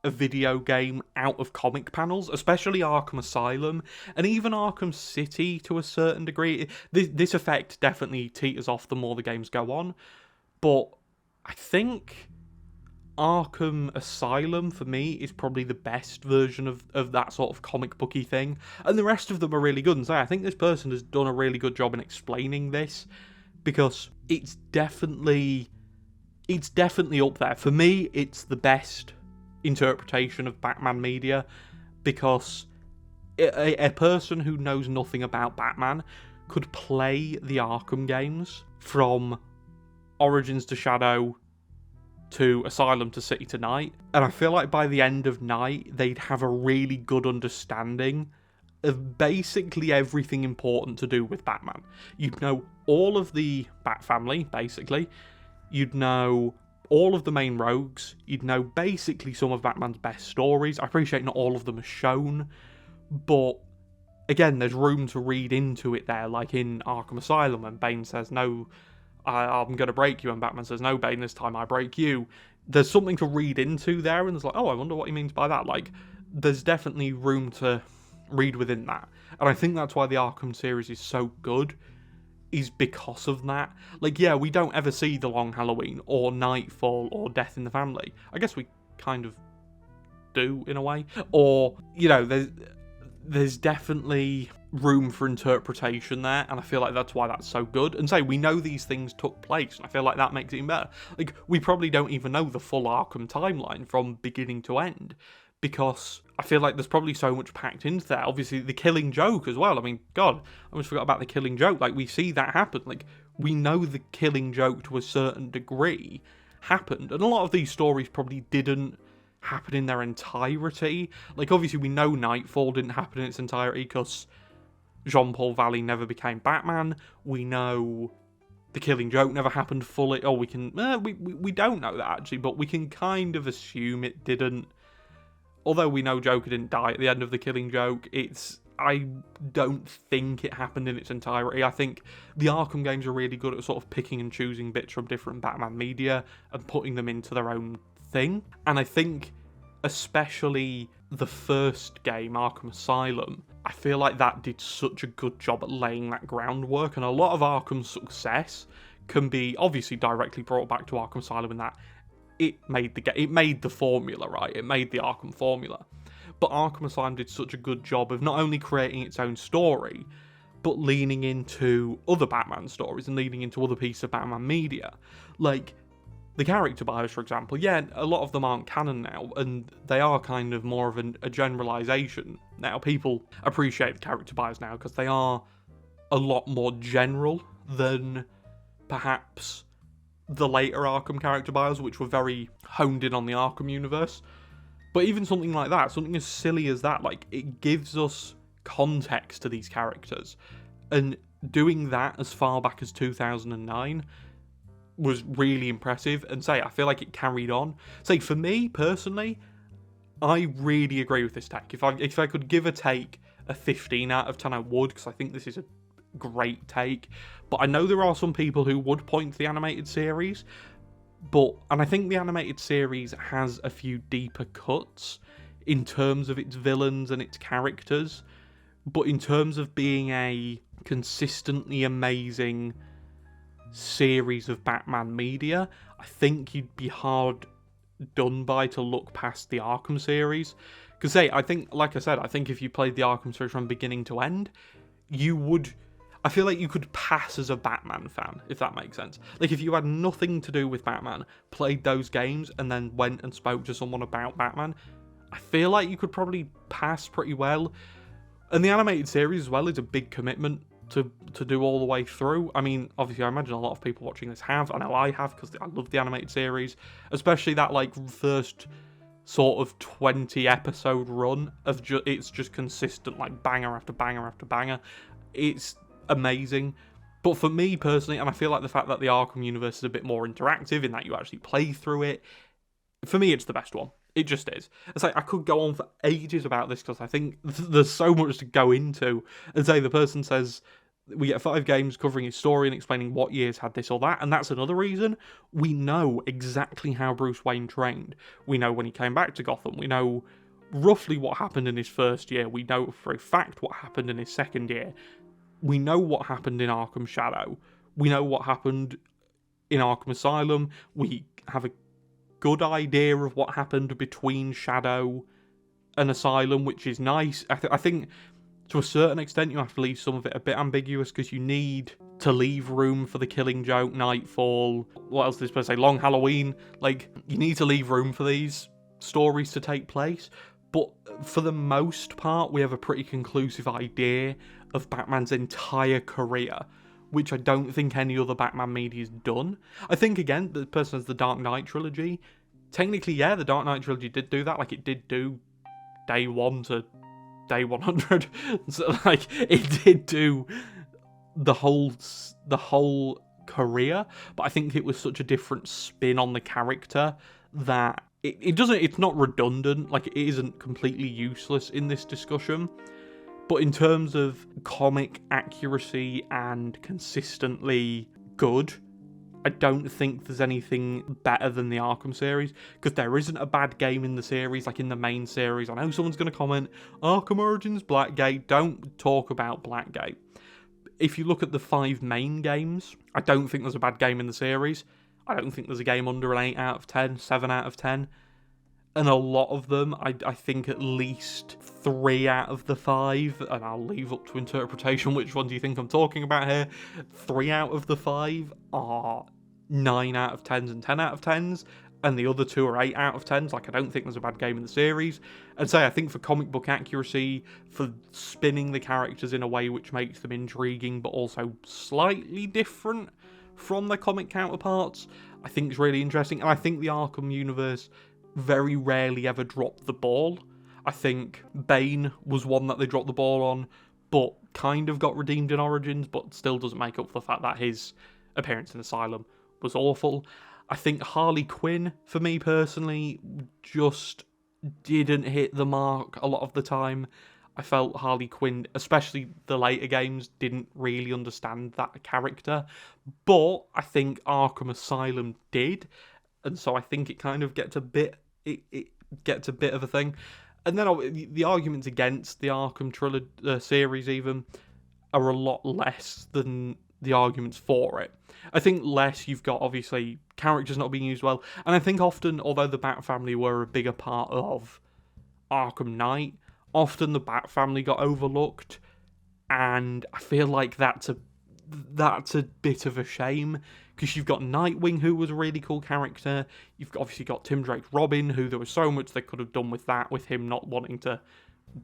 [SPEAKER 1] a video game out of comic panels, especially Arkham Asylum, and even Arkham City to a certain degree. This effect definitely teeters off the more the games go on, but I think Arkham Asylum, for me, is probably the best version of that sort of comic booky thing, and the rest of them are really good. And so I think this person has done a really good job in explaining this, because it's definitely up there. For me, it's the best interpretation of Batman media, because a person who knows nothing about Batman could play the Arkham games from Origins to Shadow to Asylum to City to Night, and I feel like by the end of Night they'd have a really good understanding of basically everything important to do with Batman. You'd know all of the Bat family, basically. You'd know all of the main rogues. You'd know basically some of Batman's best stories. I appreciate not all of them are shown, but again, there's room to read into it there, like in Arkham Asylum, when Bane says, no, I'm going to break you, and Batman says, no, Bane, this time I break you. There's something to read into there, and there's like, oh, I wonder what he means by that. Like, there's definitely room to read within that. And I think that's why the Arkham series is so good, is because of that. Like, yeah, we don't ever see the Long Halloween, or Nightfall, or Death in the Family. I guess we kind of do, in a way. Or, you know, there's definitely room for interpretation there, and I feel like that's why that's so good. And say, we know these things took place, and I feel like that makes it even better. Like, we probably don't even know the full Arkham timeline from beginning to end, because I feel like there's probably so much packed into that. Obviously, the Killing Joke as well. I mean, God, I almost forgot about the Killing Joke. Like, we see that happen. Like, we know the Killing Joke to a certain degree happened, and a lot of these stories probably didn't happen in their entirety. Like, obviously, we know Nightfall didn't happen in its entirety because Jean-Paul Valley never became Batman. We know the Killing Joke never happened fully. Or we can... we don't know that, actually, but we can kind of assume it didn't. Although we know Joker didn't die at the end of the Killing Joke, I don't think it happened in its entirety. I think the Arkham games are really good at sort of picking and choosing bits from different Batman media and putting them into their own thing. And I think especially the first game, Arkham Asylum, I feel like that did such a good job at laying that groundwork, and a lot of Arkham's success can be obviously directly brought back to Arkham Asylum in that it made the formula, right? It made the Arkham formula. But Arkham Asylum did such a good job of not only creating its own story, but leaning into other Batman stories and leaning into other pieces of Batman media. Like, the character bios, for example, yeah, a lot of them aren't canon now, and they are kind of more of a generalization. Now, people appreciate the character bios now because they are a lot more general than perhaps the later Arkham character bios, which were very honed in on the Arkham universe. But even something like that, something as silly as that, like, it gives us context to these characters. And doing that as far back as 2009 was really impressive, and I feel like it carried on. For me, personally, I really agree with this take. If I could give a take a 15 out of 10, I would, because I think this is a great take. But I know there are some people who would point to the animated series, and I think the animated series has a few deeper cuts in terms of its villains and its characters, but in terms of being a consistently amazing series of Batman media, I think you'd be hard done by to look past the Arkham series. Because I think, like I said, I think if you played the Arkham series from beginning to end, I feel like you could pass as a Batman fan, if that makes sense. Like, if you had nothing to do with Batman, played those games, and then went and spoke to someone about Batman, I feel like you could probably pass pretty well. And the animated series as well is a big commitment to do all the way through. I mean, obviously, I imagine a lot of people watching this have. I know I have, because I love the animated series, especially that, like, first sort of 20 episode run of it's just consistent, like, banger after banger after banger. It's amazing. But for me personally, and I feel like the fact that the Arkham universe is a bit more interactive in that you actually play through it, for me, it's the best one. It just is. It's like, I could go on for ages about this because I think there's so much to go into. And the person says we get 5 games covering his story and explaining what years had this or that, and that's another reason. We know exactly how Bruce Wayne trained. We know when he came back to Gotham. We know roughly what happened in his first year. We know for a fact what happened in his second year. We know what happened in Arkham Shadow. We know what happened in Arkham Asylum. We have a good idea of what happened between Shadow and Asylum, which is nice. I think to a certain extent you have to leave some of it a bit ambiguous because you need to leave room for the Killing Joke, Nightfall, what else did this person say, Long Halloween. Like, you need to leave room for these stories to take place. But for the most part, we have a pretty conclusive idea of Batman's entire career, which I don't think any other Batman media's done. I think, again, the person has the Dark Knight trilogy. Technically, yeah, the Dark Knight trilogy did do that. Like, it did do day 1 to day 100. So, like, it did do the whole career. But I think it was such a different spin on the character that it's not redundant. Like, it isn't completely useless in this discussion. But in terms of comic accuracy and consistently good, I don't think there's anything better than the Arkham series, because there isn't a bad game in the series, like in the main series. I know someone's going to comment, Arkham Origins, Blackgate, don't talk about Blackgate. If you look at the 5 main games, I don't think there's a bad game in the series. I don't think there's a game under an 8 out of 10, 7 out of 10. And a lot of them, I think at least 3 out of the 5, and I'll leave up to interpretation which one do you think I'm talking about here, 3 out of the 5 are 9 out of 10s and 10 out of 10s, and the other 2 are 8 out of 10s. Like, I don't think there's a bad game in the series. And so I think for comic book accuracy, for spinning the characters in a way which makes them intriguing but also slightly different from their comic counterparts, I think is really interesting. And I think the Arkham universe very rarely ever dropped the ball. I think Bane was one that they dropped the ball on, but kind of got redeemed in Origins, but still doesn't make up for the fact that his appearance in Asylum was awful. I think Harley Quinn, for me personally, just didn't hit the mark a lot of the time. I felt Harley Quinn, especially the later games, didn't really understand that character. But I think Arkham Asylum did, and so I think it kind of gets a bit, it gets a bit of a thing. And then the arguments against the Arkham trilogy series even are a lot less than the arguments for it. I think less, you've got obviously characters not being used well, and I think often, although the Bat family were a bigger part of Arkham Knight, often the Bat family got overlooked, and I feel like that's a bit of a shame, because you've got Nightwing, who was a really cool character. You've obviously got Tim Drake's Robin, who there was so much they could have done with that, with him not wanting to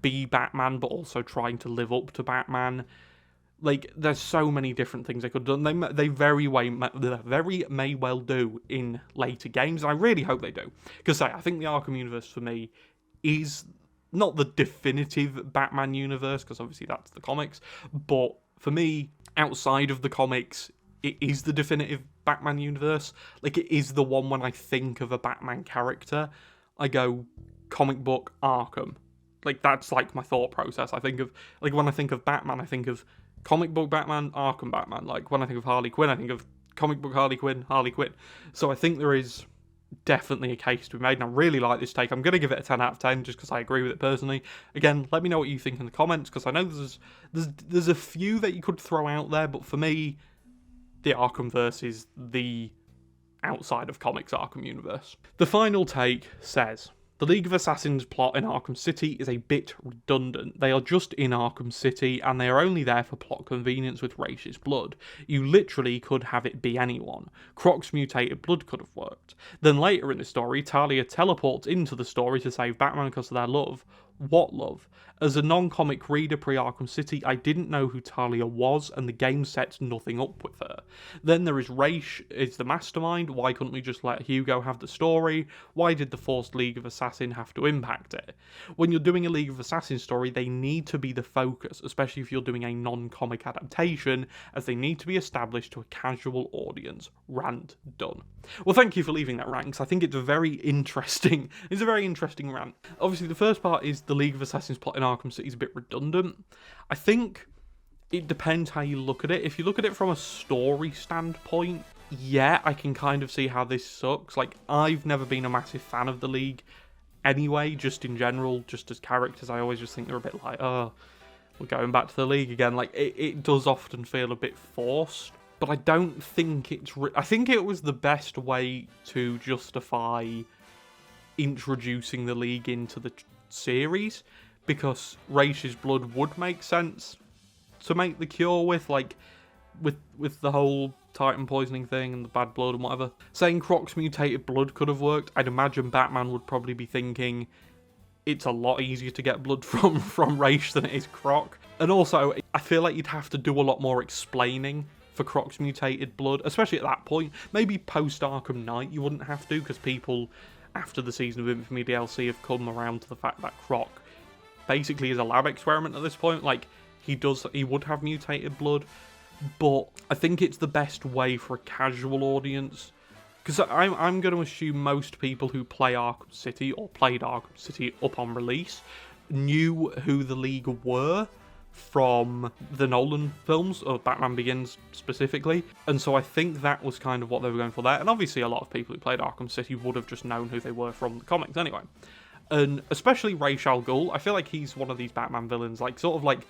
[SPEAKER 1] be Batman, but also trying to live up to Batman. Like, there's so many different things they could have done. They very may well do in later games, and I really hope they do. Because I think the Arkham universe, for me, is not the definitive Batman universe, because obviously that's the comics, but for me, outside of the comics, it is the definitive Batman universe. Like, it is the one when I think of a Batman character, I go, comic book Arkham. Like, that's like my thought process. I think of, like, when I think of Batman, I think of comic book Batman, Arkham Batman. Like, when I think of Harley Quinn, I think of comic book Harley Quinn, Harley Quinn. So I think there is definitely a case to be made, and I really like this take. I'm going to give it a 10 out of 10 just because I agree with it personally. Again, let me know what you think in the comments, because I know there's a few that you could throw out there, but for me, the Arkhamverse is the outside of comics Arkham universe. The final take says, the League of Assassins plot in Arkham City is a bit redundant. They are just in Arkham City, and they are only there for plot convenience with Raish's blood. You literally could have it be anyone. Croc's mutated blood could have worked. Then later in the story, Talia teleports into the story to save Batman because of their love. What love? As a non-comic reader pre-Arkham City, I didn't know who Talia was, and the game sets nothing up with her. Then there is Raish is the mastermind. Why couldn't we just let Hugo have the story? Why did the forced League of Assassin have to impact it? When you're doing a League of Assassin story, they need to be the focus, especially if you're doing a non-comic adaptation, as they need to be established to a casual audience. Rant done. Well, thank you for leaving that rant, because I think it's a very interesting rant. Obviously, the first part is the League of Assassins plot in Arkham City is a bit redundant. I think it depends how you look at it. If you look at it from a story standpoint, yeah, I can kind of see how this sucks. Like, I've never been a massive fan of the League anyway, just in general, just as characters. I always just think they're a bit like, oh, we're going back to the League again. Like, it does often feel a bit forced. But I don't think it's... I think it was the best way to justify introducing the League into the series, because Raish's blood would make sense to make the cure with, like, with the whole Titan poisoning thing and the bad blood and whatever. Saying Croc's mutated blood could have worked, I'd imagine Batman would probably be thinking it's a lot easier to get blood from Raish than it is Croc. And also, I feel like you'd have to do a lot more explaining for Croc's mutated blood, especially at that point. Maybe post Arkham Knight you wouldn't have to, because people after the Season of Infamy DLC have come around to the fact that Croc basically is a lab experiment at this point. Like, he would have mutated blood, but I think it's the best way for a casual audience, because I'm going to assume most people who play Arkham City or played Arkham City up on release knew who the League were from the Nolan films, or Batman Begins specifically, and so I think that was kind of what they were going for there. And obviously a lot of people who played Arkham City would have just known who they were from the comics anyway. And especially Ra's al Ghul, I feel like he's one of these Batman villains, like, sort of like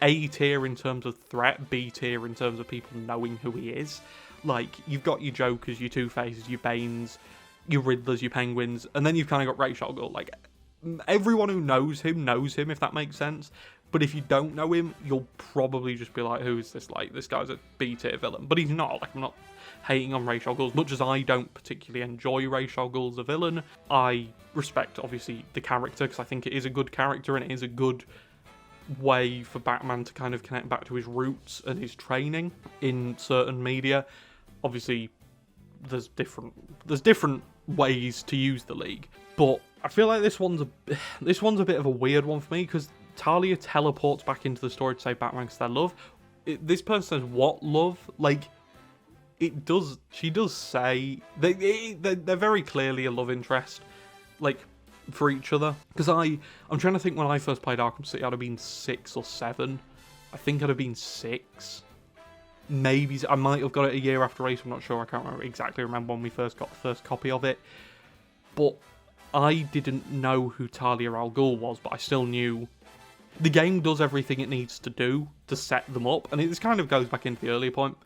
[SPEAKER 1] A tier in terms of threat, B tier in terms of people knowing who he is. Like, you've got your Jokers, your Two-Faces, your Banes, your Riddlers, your Penguins, and then you've kind of got Ra's al Ghul. Like, everyone who knows him, if that makes sense. But if you don't know him, you'll probably just be like, who is this? Like, this guy's a B-tier villain. But he's not. Like, I'm not hating on Ra's al Ghul. As much as I don't particularly enjoy Ra's al Ghul as a villain, I respect, obviously, the character, because I think it is a good character, and it is a good way for Batman to kind of connect back to his roots and his training in certain media. Obviously, there's different ways to use the League, but I feel like this one's a bit of a weird one for me, because Talia teleports back into the story to say Batman because they're love. This person says, what love? Like, she does say they're very clearly a love interest, like, for each other. Because I'm trying to think, when I first played Arkham City, I'd have been 6 or 7. I think I'd have been 6. Maybe I might have got it a year after Race. I'm not sure. I can't exactly remember when we first got the first copy of it. But I didn't know who Talia al Ghul was, but I still knew the game does everything it needs to do to set them up. And it kind of goes back into the earlier point.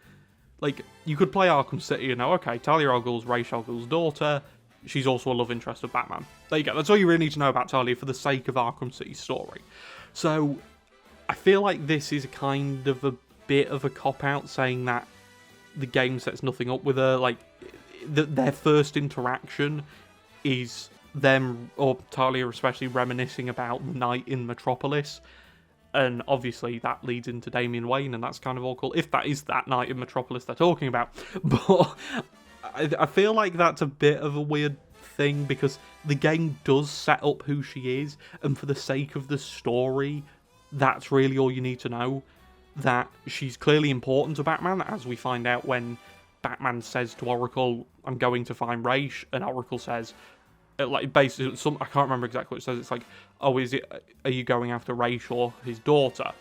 [SPEAKER 1] Like, you could play Arkham City and know, okay, Talia al Ghul's Ra's al Ghul's daughter. She's also a love interest of Batman. There you go. That's all you really need to know about Talia for the sake of Arkham City's story. So, I feel like this is kind of a bit of a cop-out, saying that the game sets nothing up with her. Like, their first interaction is them, or Talia especially, reminiscing about the night in Metropolis. And obviously that leads into Damian Wayne, and that's kind of all cool, if that is that night in Metropolis they're talking about. But I feel like that's a bit of a weird thing, because the game does set up who she is, and for the sake of the story, that's really all you need to know. That she's clearly important to Batman, as we find out when Batman says to Oracle, I'm going to find Ra's, and Oracle says, like, basically, I can't remember exactly what it says. It's like, oh, are you going after Ra's or his daughter?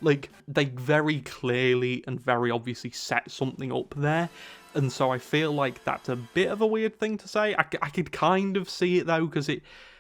[SPEAKER 1] Like, they very clearly and very obviously set something up there. And so I feel like that's a bit of a weird thing to say. I could kind of see it, though, because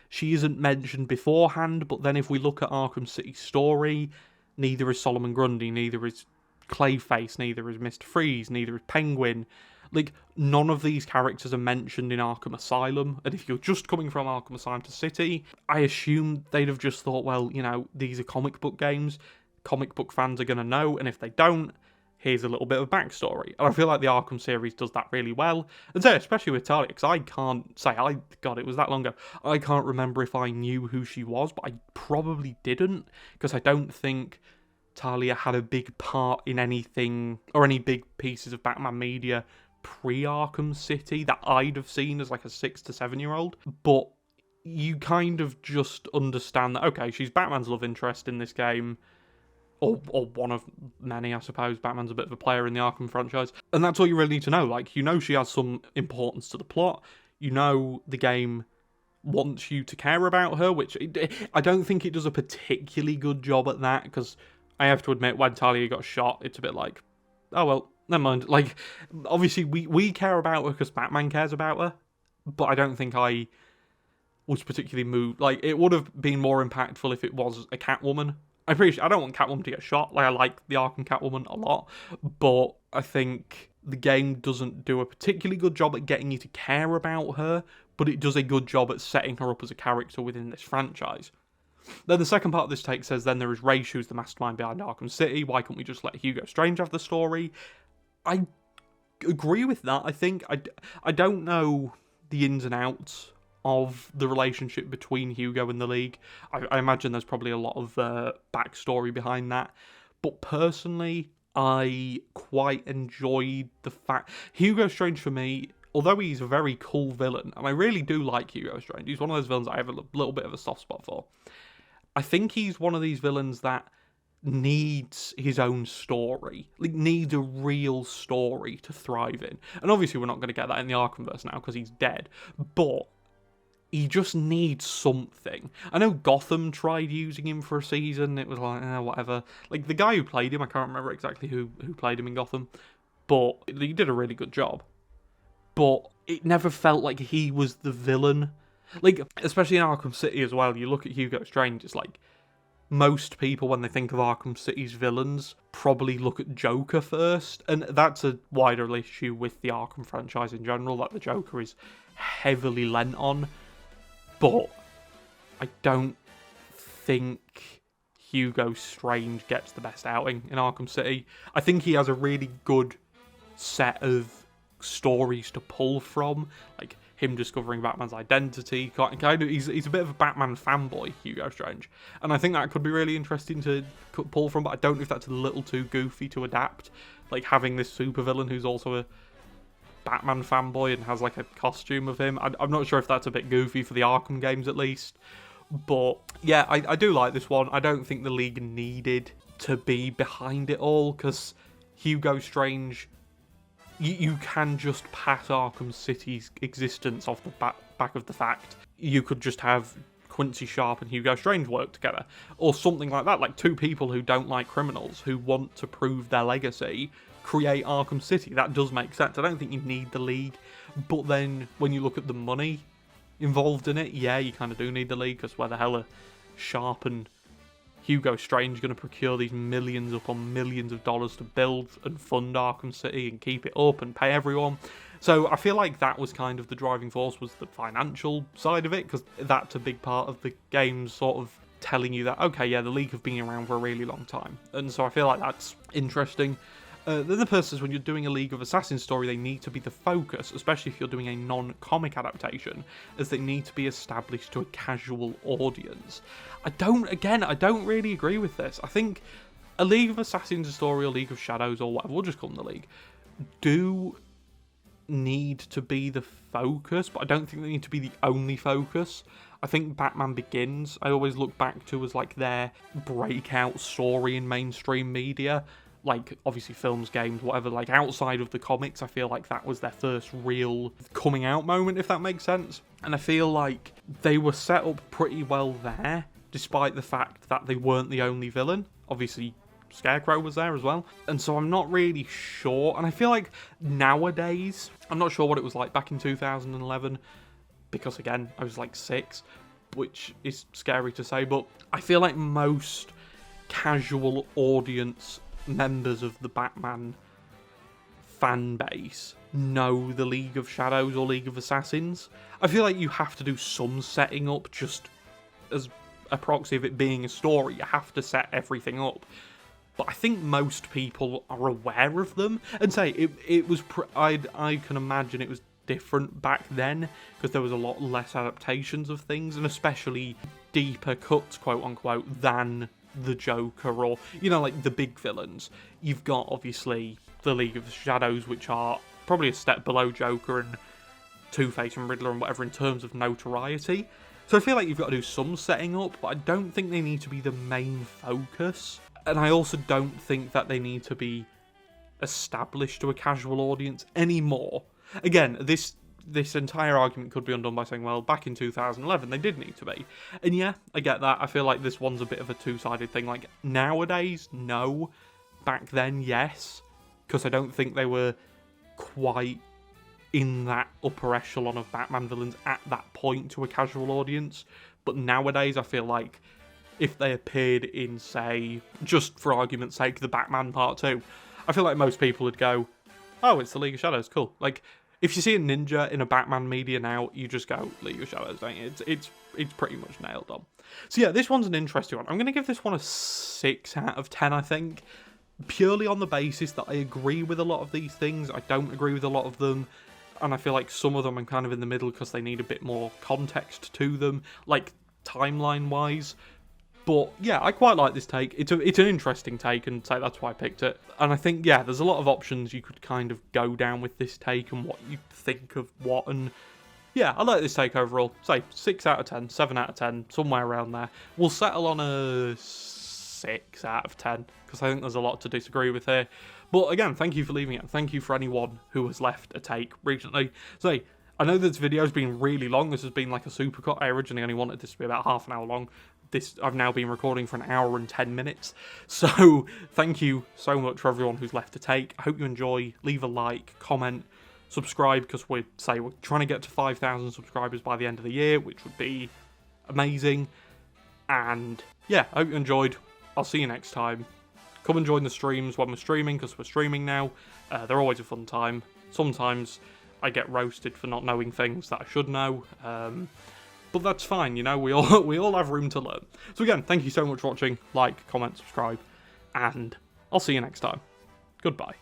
[SPEAKER 1] she isn't mentioned beforehand. But then if we look at Arkham City's story, neither is Solomon Grundy, neither is Clayface, neither is Mr. Freeze, neither is Penguin. Like, none of these characters are mentioned in Arkham Asylum, and if you're just coming from Arkham Asylum to City, I assume they'd have just thought, well, you know, these are comic book games, comic book fans are going to know, and if they don't, here's a little bit of backstory. And I feel like the Arkham series does that really well, and so, especially with Talia, because I can't say, God, it was that long ago, I can't remember if I knew who she was, but I probably didn't, because I don't think Talia had a big part in anything, or any big pieces of Batman media pre-Arkham City that I'd have seen as like a 6 to 7 year old. But you kind of just understand that, okay, she's Batman's love interest in this game, or one of many, I suppose. Batman's a bit of a player in the Arkham franchise, and that's all you really need to know. Like, you know she has some importance to the plot, you know the game wants you to care about her, which I don't think it does a particularly good job at that, because I have to admit, when Talia got shot, it's a bit like, oh well, never mind. Like, obviously, we care about her because Batman cares about her, but I don't think I was particularly moved. Like, it would have been more impactful if it was a Catwoman. I don't want Catwoman to get shot. Like, I like the Arkham Catwoman a lot, but I think the game doesn't do a particularly good job at getting you to care about her, but it does a good job at setting her up as a character within this franchise. Then the second part of this take says, then there is Ra's, who's the mastermind behind Arkham City. Why can't we just let Hugo Strange have the story? I agree with that. I think I don't know the ins and outs of the relationship between Hugo and the League. I imagine there's probably a lot of backstory behind that. But personally, I quite enjoyed the fact... Hugo Strange, for me, although he's a very cool villain, and I really do like Hugo Strange, he's one of those villains I have a little bit of a soft spot for. I think he's one of these villains that needs his own story, like, needs a real story to thrive in. And obviously we're not going to get that in the Arkhamverse now because he's dead, but he just needs something. I know Gotham tried using him for a season, it was like, whatever. Like, the guy who played him, I can't remember exactly who played him in Gotham, but he did a really good job. But it never felt like he was the villain. Like, especially in Arkham City as well, you look at Hugo Strange, it's like, most people, when they think of Arkham City's villains, probably look at Joker first, and that's a wider issue with the Arkham franchise in general, that the Joker is heavily lent on, but I don't think Hugo Strange gets the best outing in Arkham City. I think he has a really good set of stories to pull from, like him discovering Batman's identity. Kind of, he's a bit of a Batman fanboy, Hugo Strange, and I think that could be really interesting to pull from. But I don't know if that's a little too goofy to adapt, like having this supervillain who's also a Batman fanboy and has like a costume of him. I'm not sure if that's a bit goofy for the Arkham games at least. But yeah, I do like this one. I don't think the League needed to be behind it all, because Hugo Strange, you can just pass Arkham City's existence off the back of the fact you could just have Quincy Sharp and Hugo Strange work together, or something like that, like two people who don't like criminals, who want to prove their legacy, create Arkham City. That does make sense. I don't think you need the League, but then when you look at the money involved in it, yeah, you kind of do need the League, because where the hell are Sharp and Hugo Strange going to procure these millions upon millions of dollars to build and fund Arkham City and keep it up and pay everyone? So I feel like that was kind of the driving force, was the financial side of it, because that's a big part of the game sort of telling you that, okay, yeah, the League have been around for a really long time. And so I feel like that's interesting. Then the person is, when you're doing a League of Assassins story, they need to be the focus, especially if you're doing a non-comic adaptation, as they need to be established to a casual audience. I don't really agree with this. I think a League of Assassins story, or League of Shadows, or whatever, we'll just call them the League, do need to be the focus, but I don't think they need to be the only focus. I think Batman Begins, I always look back to as like their breakout story in mainstream media. Like, obviously films, games, whatever, like outside of the comics, I feel like that was their first real coming out moment, if that makes sense. And I feel like they were set up pretty well there, despite the fact that they weren't the only villain. Obviously, Scarecrow was there as well. And so I'm not really sure. And I feel like nowadays, I'm not sure what it was like back in 2011, because again, I was like 6, which is scary to say, but I feel like most casual audience members of the Batman fan base know the League of Shadows or League of Assassins. I feel like you have to do some setting up, just as a proxy of it being a story. You have to set everything up. But I think most people are aware of them. And say, it was, I can imagine it was different back then, because there was a lot less adaptations of things, and especially deeper cuts, quote unquote, than the Joker, or, you know, like the big villains. You've got, obviously, the League of Shadows, which are probably a step below Joker and Two-Face and Riddler and whatever in terms of notoriety. So I feel like you've got to do some setting up, but I don't think they need to be the main focus. And I also don't think that they need to be established to a casual audience anymore. Again, this entire argument could be undone by saying, well, back in 2011, they did need to be. And yeah, I get that. I feel like this one's a bit of a two-sided thing. Like, nowadays, no. Back then, yes. Because I don't think they were quite in that upper echelon of Batman villains at that point to a casual audience. But nowadays, I feel like if they appeared in, say, just for argument's sake, the Batman Part 2, I feel like most people would go, oh, it's the League of Shadows, cool. Like, if you see a ninja in a Batman media now, you just go, League of Shadows, don't you? It's pretty much nailed on. So yeah, this one's an interesting one. I'm going to give this one a 6 out of 10, I think. Purely on the basis that I agree with a lot of these things. I don't agree with a lot of them. And I feel like some of them I'm kind of in the middle because they need a bit more context to them, like timeline-wise. But yeah, I quite like this take. It's an interesting take, and so that's why I picked it. And I think, yeah, there's a lot of options you could kind of go down with this take and what you think of what. And yeah, I like this take overall. Say 6 out of 10, 7 out of 10, somewhere around there. We'll settle on a 6 out of 10 because I think there's a lot to disagree with here. But again, thank you for leaving it. Thank you for anyone who has left a take recently. So I know this video's been really long. This has been like a supercut. I originally only wanted this to be about half an hour long. I've now been recording for 1 hour and 10 minutes. So thank you so much for everyone who's left a take. I hope you enjoy. Leave a like, comment, subscribe, because we're trying to get to 5,000 subscribers by the end of the year, which would be amazing. And yeah, I hope you enjoyed. I'll see you next time. Come and join the streams when we're streaming, because we're streaming now. They're always a fun time. Sometimes I get roasted for not knowing things that I should know. But that's fine, you know, we all have room to learn. So again, thank you so much for watching. Like, comment, subscribe, and I'll see you next time. Goodbye.